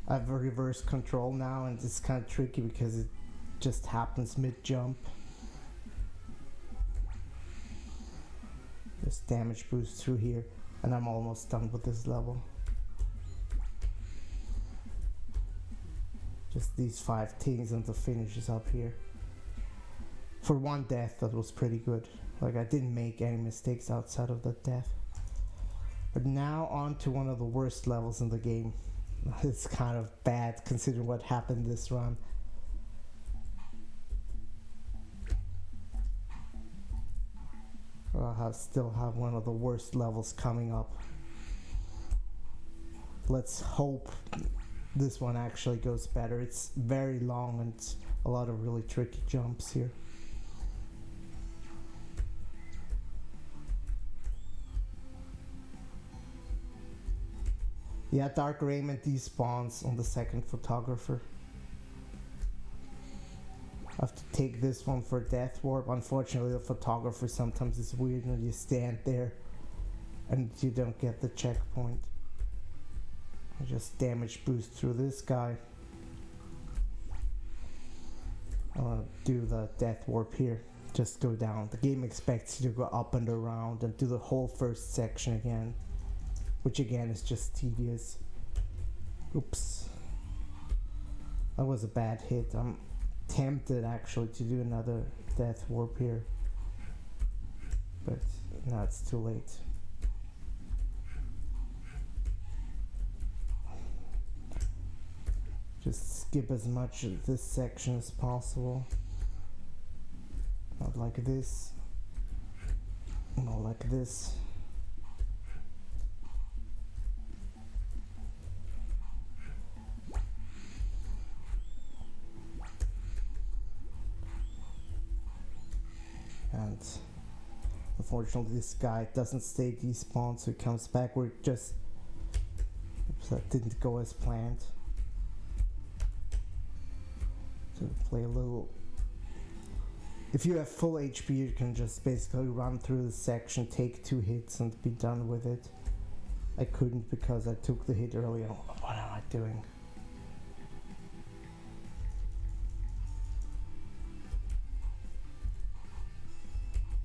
I have a reverse control now, and it's kind of tricky because it just happens mid-jump. Just damage boost through here, and I'm almost done with this level. Just these 5 things and the finish is up here. For one death, that was pretty good. Like, I didn't make any mistakes outside of that death. But now on to one of the worst levels in the game. It's kind of bad considering what happened this run. I'll still have one of the worst levels coming up. Let's hope this one actually goes better. It's very long and it's a lot of really tricky jumps here. Yeah, Dark Rayman despawns on the second photographer. I have to take this one for Death Warp. Unfortunately, the photographer sometimes is weird when you stand there and you don't get the checkpoint. I just damage boost through this guy. I'll do the Death Warp here. Just go down. The game expects you to go up and around and do the whole first section again, which again is just tedious. Oops. That was a bad hit. I'm tempted actually to do another Death Warp here, but now it's too late. Just skip as much of this section as possible. Not like this. Not like this. And unfortunately this guy doesn't stay despawned, so he comes back where it just... Oops, that didn't go as planned. To play a little... If you have full HP, you can just basically run through the section, take 2 hits and be done with it. I couldn't because I took the hit earlier. What am I doing?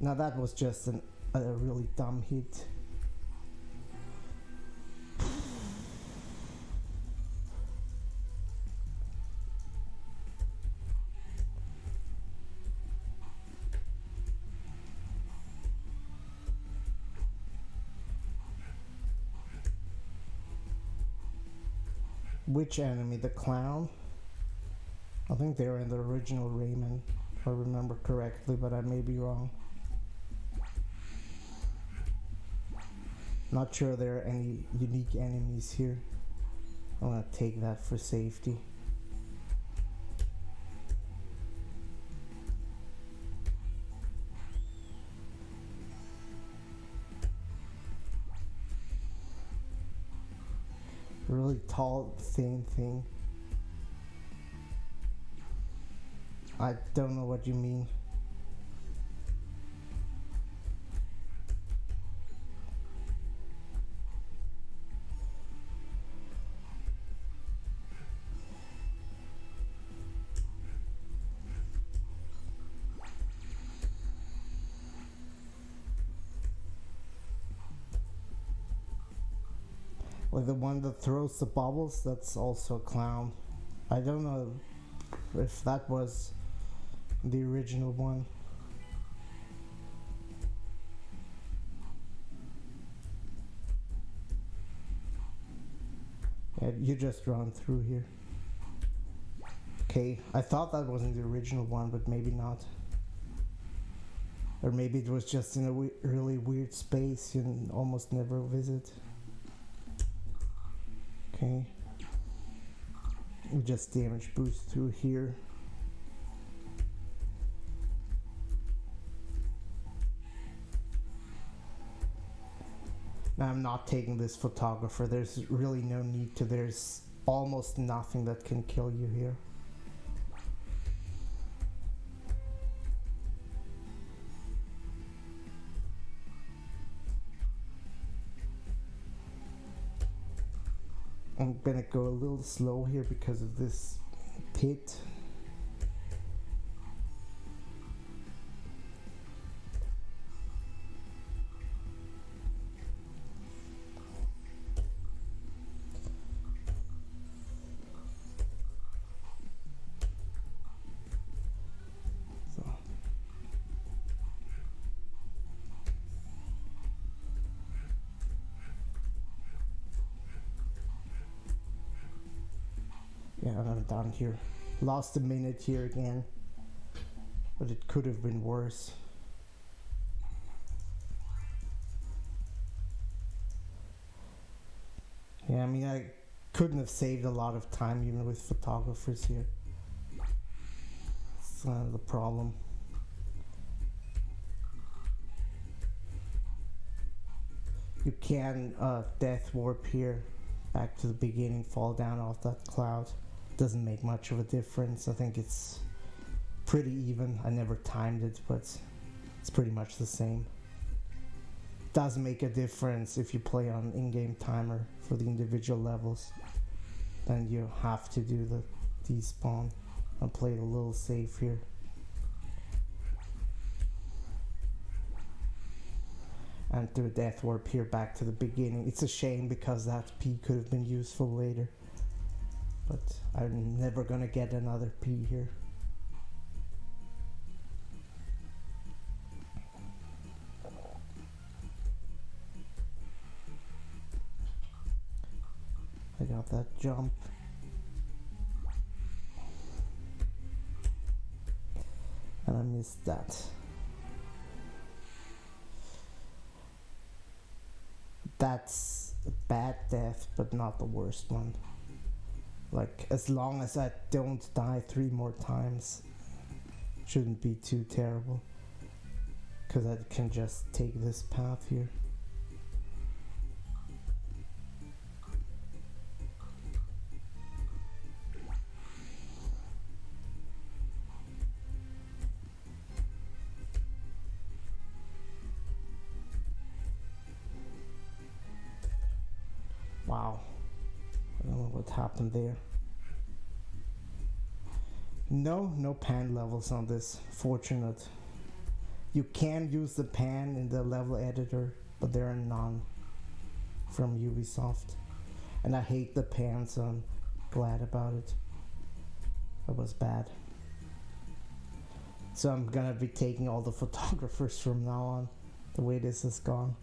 Now that was just a really dumb hit. Which enemy? The clown? I think they were in the original Rayman, if I remember correctly, but I may be wrong. Not sure there are any unique enemies here. I'm gonna take that for safety. Really tall, thin thing. I don't know what you mean. Like the one that throws the bubbles, that's also a clown. I don't know if that was the original one. Yeah, you just run through here. Okay, I thought that wasn't the original one, but maybe not. Or maybe it was just in a really weird space you almost never visit. Okay, we just damage boost through here. Now I'm not taking this photographer. There's really no need to. There's almost nothing that can kill you here. I'm gonna go a little slow here because of this pit. Yeah, I'm done here. Lost a minute here again. But it could have been worse. Yeah, I mean, I couldn't have saved a lot of time even with photographers here. It's the problem. You can death warp here back to the beginning, fall down off that cloud. Doesn't make much of a difference. I think it's pretty even. I never timed it, but it's pretty much the same. Does make a difference if you play on in-game timer for the individual levels. Then you have to do the despawn. I'll play it a little safe here. And do a death warp here back to the beginning. It's a shame because that P could have been useful later. But I'm never gonna get another P here. I got that jump. And I missed that. That's a bad death, but not the worst one. Like, as long as I don't die 3 more times, shouldn't be too terrible. Because I can just take this path here. Wow. I don't know what happened there. No pan levels on this. Fortunate. You can use the pan in the level editor, but there are none from Ubisoft. And I hate the pan, so I'm glad about it. That was bad. So I'm gonna be taking all the photographers from now on, the way this has gone.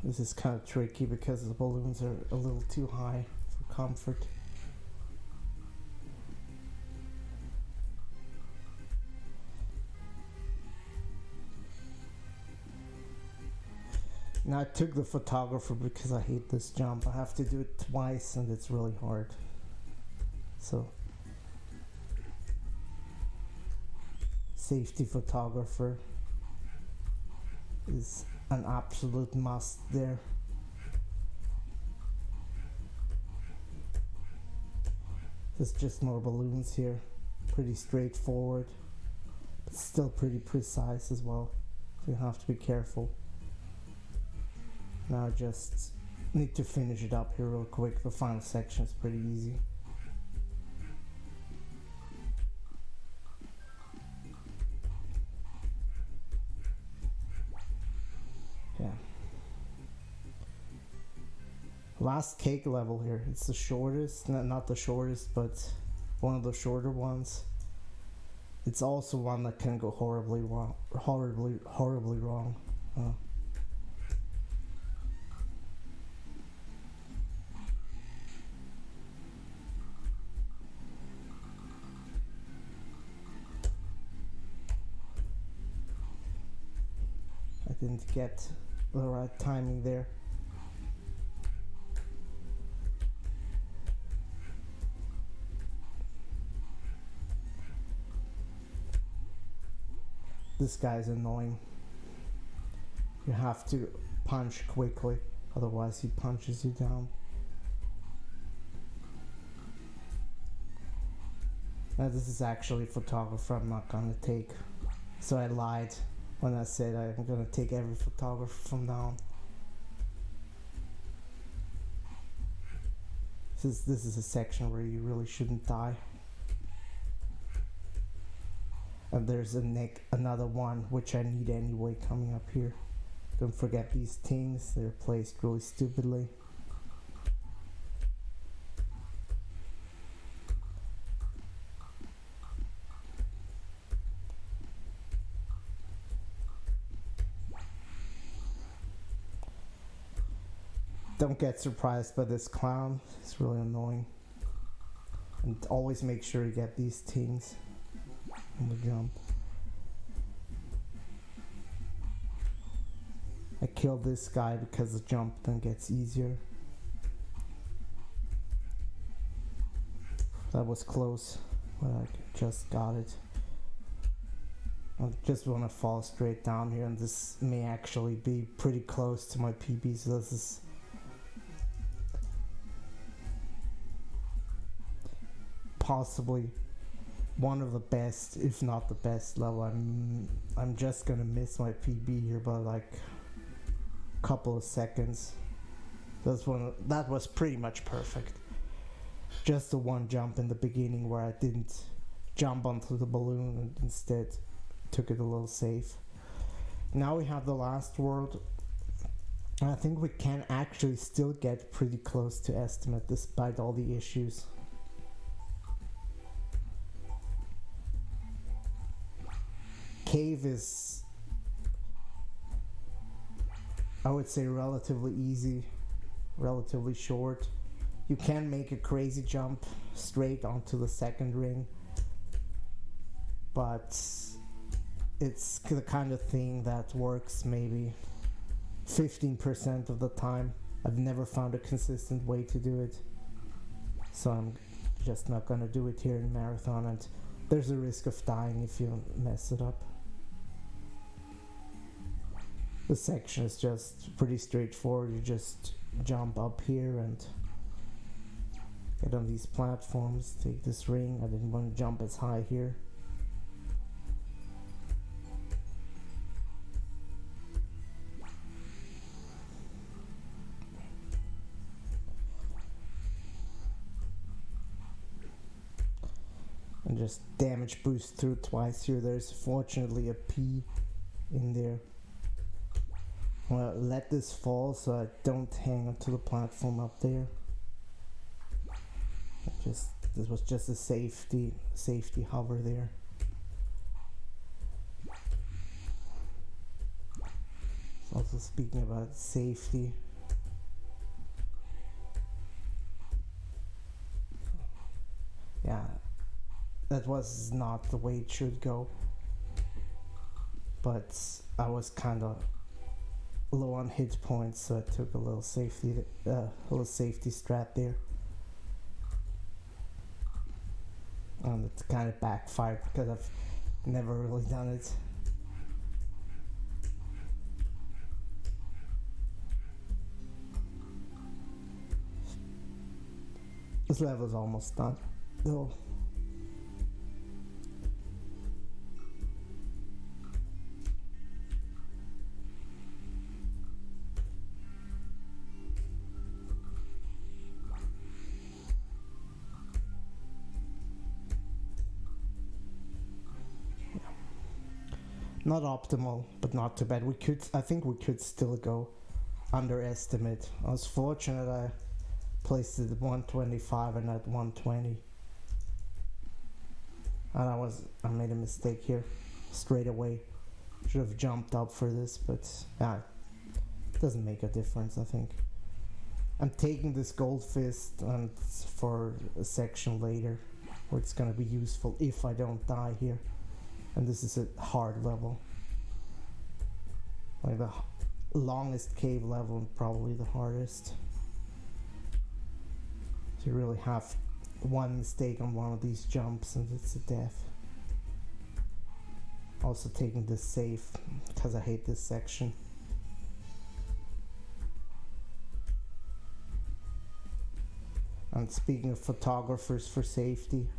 This is kind of tricky because the balloons are a little too high for comfort. Now I took the photographer because I hate this jump. I have to do it twice and it's really hard. So, safety photographer is an absolute must there. There's just more balloons here. Pretty straightforward, but still pretty precise as well. So you have to be careful. Now I just need to finish it up here real quick. The final section is pretty easy. Yeah. Last cake level here. It's the shortest, not the shortest, but one of the shorter ones. It's also one that can go horribly wrong. Horribly wrong. I didn't get the right timing there. This guy's annoying. You have to punch quickly, otherwise he punches you down. Now this is actually a photographer I'm not gonna take. So I lied when I said I'm gonna take every photographer from now on. This is a section where you really shouldn't die. And there's another one which I need anyway coming up here. Don't forget these things, they're placed really stupidly. Don't get surprised by this clown, it's really annoying. And always make sure you get these things on the jump. I killed this guy because the jump then gets easier. That was close, but I just got it. I just want to fall straight down here, and this may actually be pretty close to my PB, so this is possibly one of the best, if not the best level. I'm just gonna miss my PB here by like a couple of seconds. That was pretty much perfect. Just the one jump in the beginning where I didn't jump onto the balloon and instead took it a little safe. Now we have the last world. I think we can actually still get pretty close to estimate despite all the issues. Cave is, I would say, relatively easy, relatively short. You can make a crazy jump straight onto the second ring, but it's the kind of thing that works maybe 15% of the time. I've never found a consistent way to do it, so I'm just not gonna do it here in Marathon, and there's a risk of dying if you mess it up. The section is just pretty straightforward. You just jump up here and get on these platforms, take this ring. I didn't want to jump as high here. And just damage boost through twice here. There's fortunately a P in there. Well, let this fall so I don't hang onto the platform up there. This was just a safety hover there. Also speaking about safety, yeah, that was not the way it should go, but I was kind of low on hit points, so I took a little safety strat there, and it kind of backfired because I've never really done it. This level's almost done, though. Not optimal, but not too bad. I think we could still go underestimate. I was fortunate I placed it at 125 and not 120. And I made a mistake here straight away. Should have jumped up for this, but it doesn't make a difference, I think. I'm taking this gold fist and for a section later where it's gonna be useful if I don't die here. And this is a hard level, like the longest cave level and probably the hardest. So you really have one mistake on one of these jumps and it's a death. Also taking this safe because I hate this section. And speaking of photographers for safety,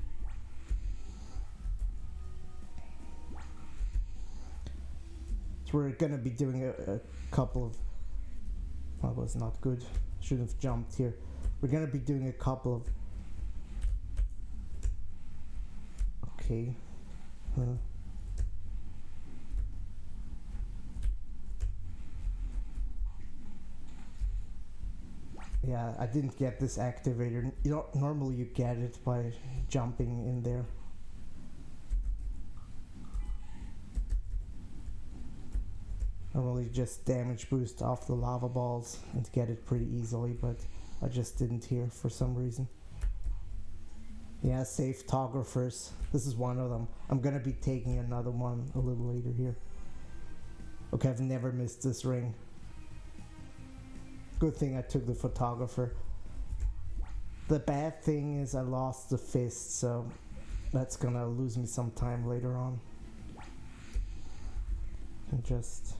we're gonna be doing a couple of, that was not good, should have jumped here. We're gonna be doing a couple of, okay, Yeah, I didn't get this activator. You know, normally you get it by jumping in there. Normally just damage boost off the lava balls and get it pretty easily, but I just didn't here for some reason. Yeah, safe photographers. This is one of them. I'm gonna be taking another one a little later here. Okay, I've never missed this ring. Good thing I took the photographer. The bad thing is I lost the fist, so that's gonna lose me some time later on. And just...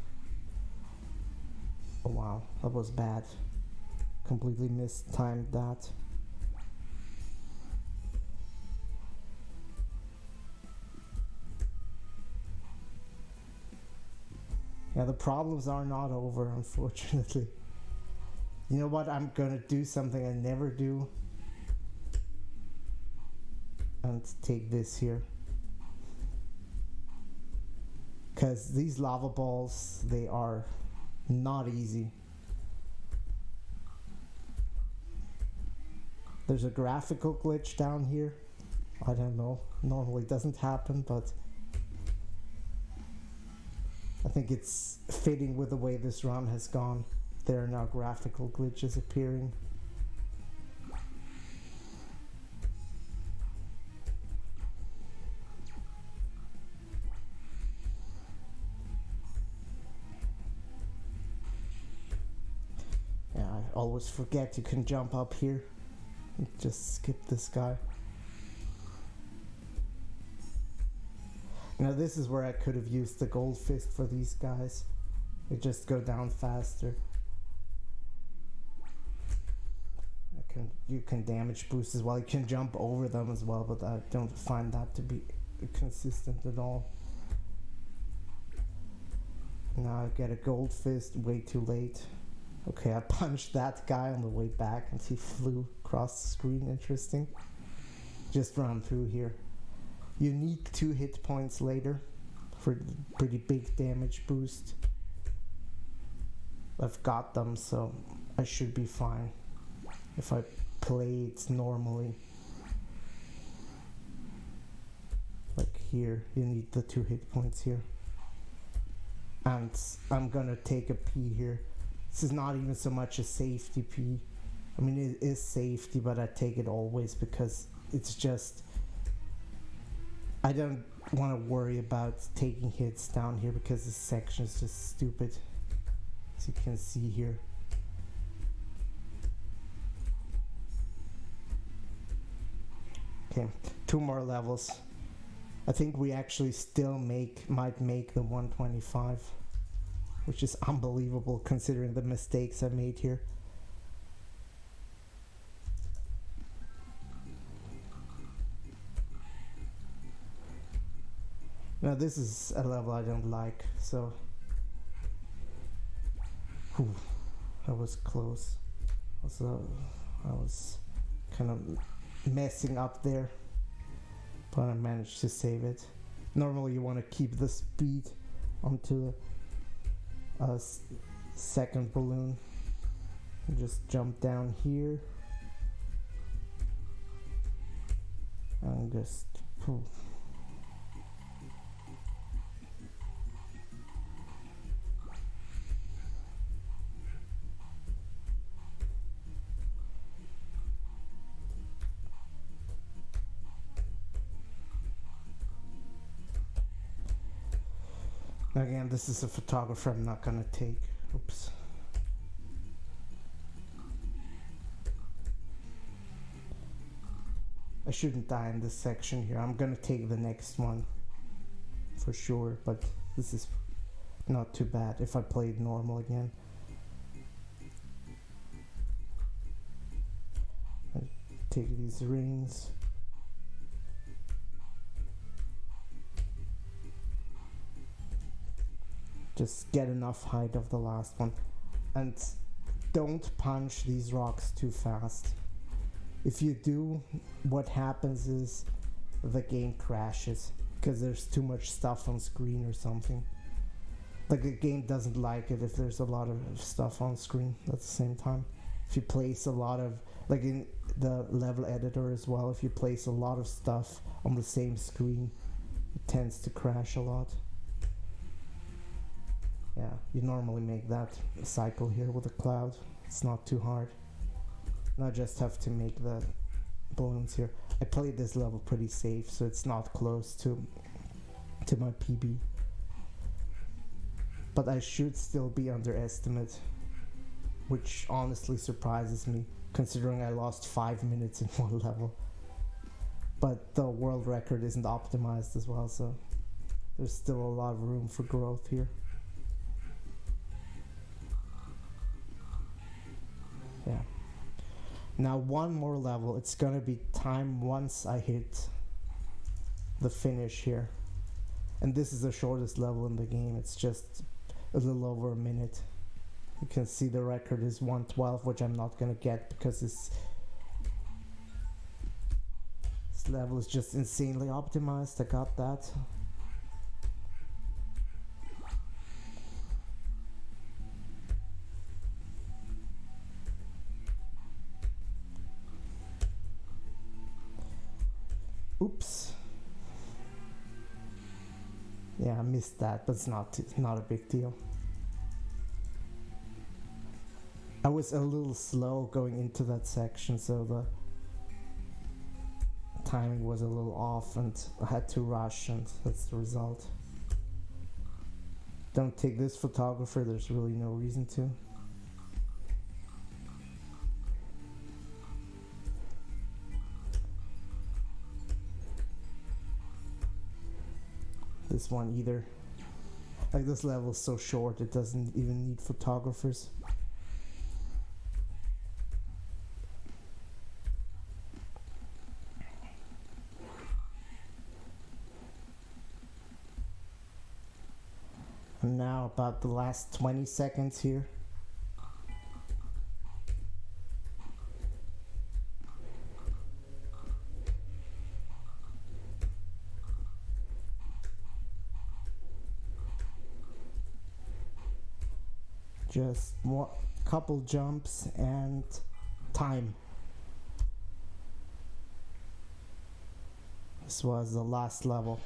oh wow, that was bad. Completely mistimed that. Yeah, the problems are not over, unfortunately. You know what? I'm gonna do something I never do. And take this here. Because these lava balls, they are not easy. There's a graphical glitch down here. I don't know. Normally doesn't happen, but I think it's fitting with the way this run has gone. There are now graphical glitches appearing. Yeah, I always forget you can jump up here. Just skip this guy. Now this is where I could have used the gold fist for these guys. They just go down faster. You can damage boost as well. You can jump over them as well, but I don't find that to be consistent at all. Now I get a gold fist way too late. Okay, I punched that guy on the way back and he flew across the screen. Interesting. Just run through here. You need 2 hit points later for pretty big damage boost. I've got them, so I should be fine if I play it normally. Like here, you need the 2 hit points here. And I'm gonna take a P here. This is not even so much a safety P. I mean, it is safety, but I take it always because it's just... I don't want to worry about taking hits down here because this section is just stupid. As you can see here. Okay, 2 more levels. I think we actually still might make the 125, which is unbelievable considering the mistakes I made here. Now this is a level I don't like, so... Whew, that was close. Also, I was kind of messing up there, but I managed to save it. Normally you want to keep the speed onto a second balloon. And just jump down here. And just... Whew. Again, this is a photographer I'm not gonna take. Oops. I shouldn't die in this section here. I'm gonna take the next one for sure, but this is not too bad if I played normal again. I take these rings. Just get enough height of the last one. And don't punch these rocks too fast. If you do, what happens is the game crashes because there's too much stuff on screen or something. Like the game doesn't like it if there's a lot of stuff on screen at the same time. if you place a lot of, like in the level editor as well, if you place a lot of stuff on the same screen, it tends to crash a lot. Yeah, you normally make that cycle here with a cloud. It's not too hard. And I just have to make the balloons here. I played this level pretty safe, so it's not close to my PB. But I should still be under estimate, which honestly surprises me, considering I lost 5 minutes in one level. But the world record isn't optimized as well, so there's still a lot of room for growth here. Yeah. Now one more level. It's gonna be time once I hit the finish here. And this is the shortest level in the game. It's just a little over a minute. You can see the record is 1:12, which I'm not gonna get because this level is just insanely optimized. I got that. Oops. Yeah, I missed that, but it's not a big deal. I was a little slow going into that section, so the timing was a little off and I had to rush, and that's the result. Don't take this photographer, there's really no reason to. This one either. Like, this level is so short, it doesn't even need photographers. And now about the last 20 seconds here. Just one couple jumps and time. This was the last level.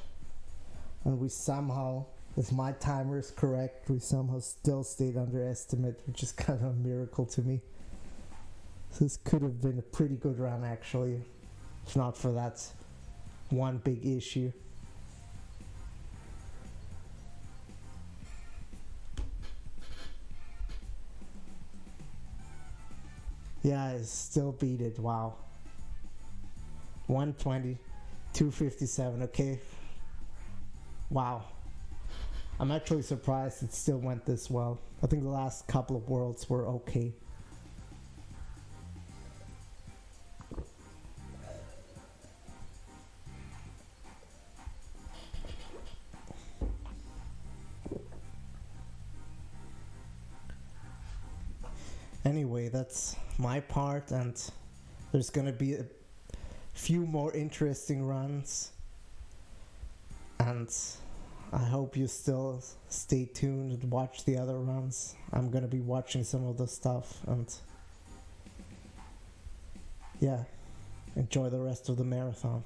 And we somehow, if my timer is correct, we somehow still stayed under estimate, which is kind of a miracle to me. So this could have been a pretty good run actually, if not for that one big issue. Yeah, I still beat it, wow. 120, 257, okay. Wow. I'm actually surprised it still went this well. I think the last couple of worlds were okay. Anyway, that's my part, and there's gonna be a few more interesting runs, and I hope you still stay tuned and watch the other runs. I'm gonna be watching some of the stuff, and yeah, enjoy the rest of the marathon.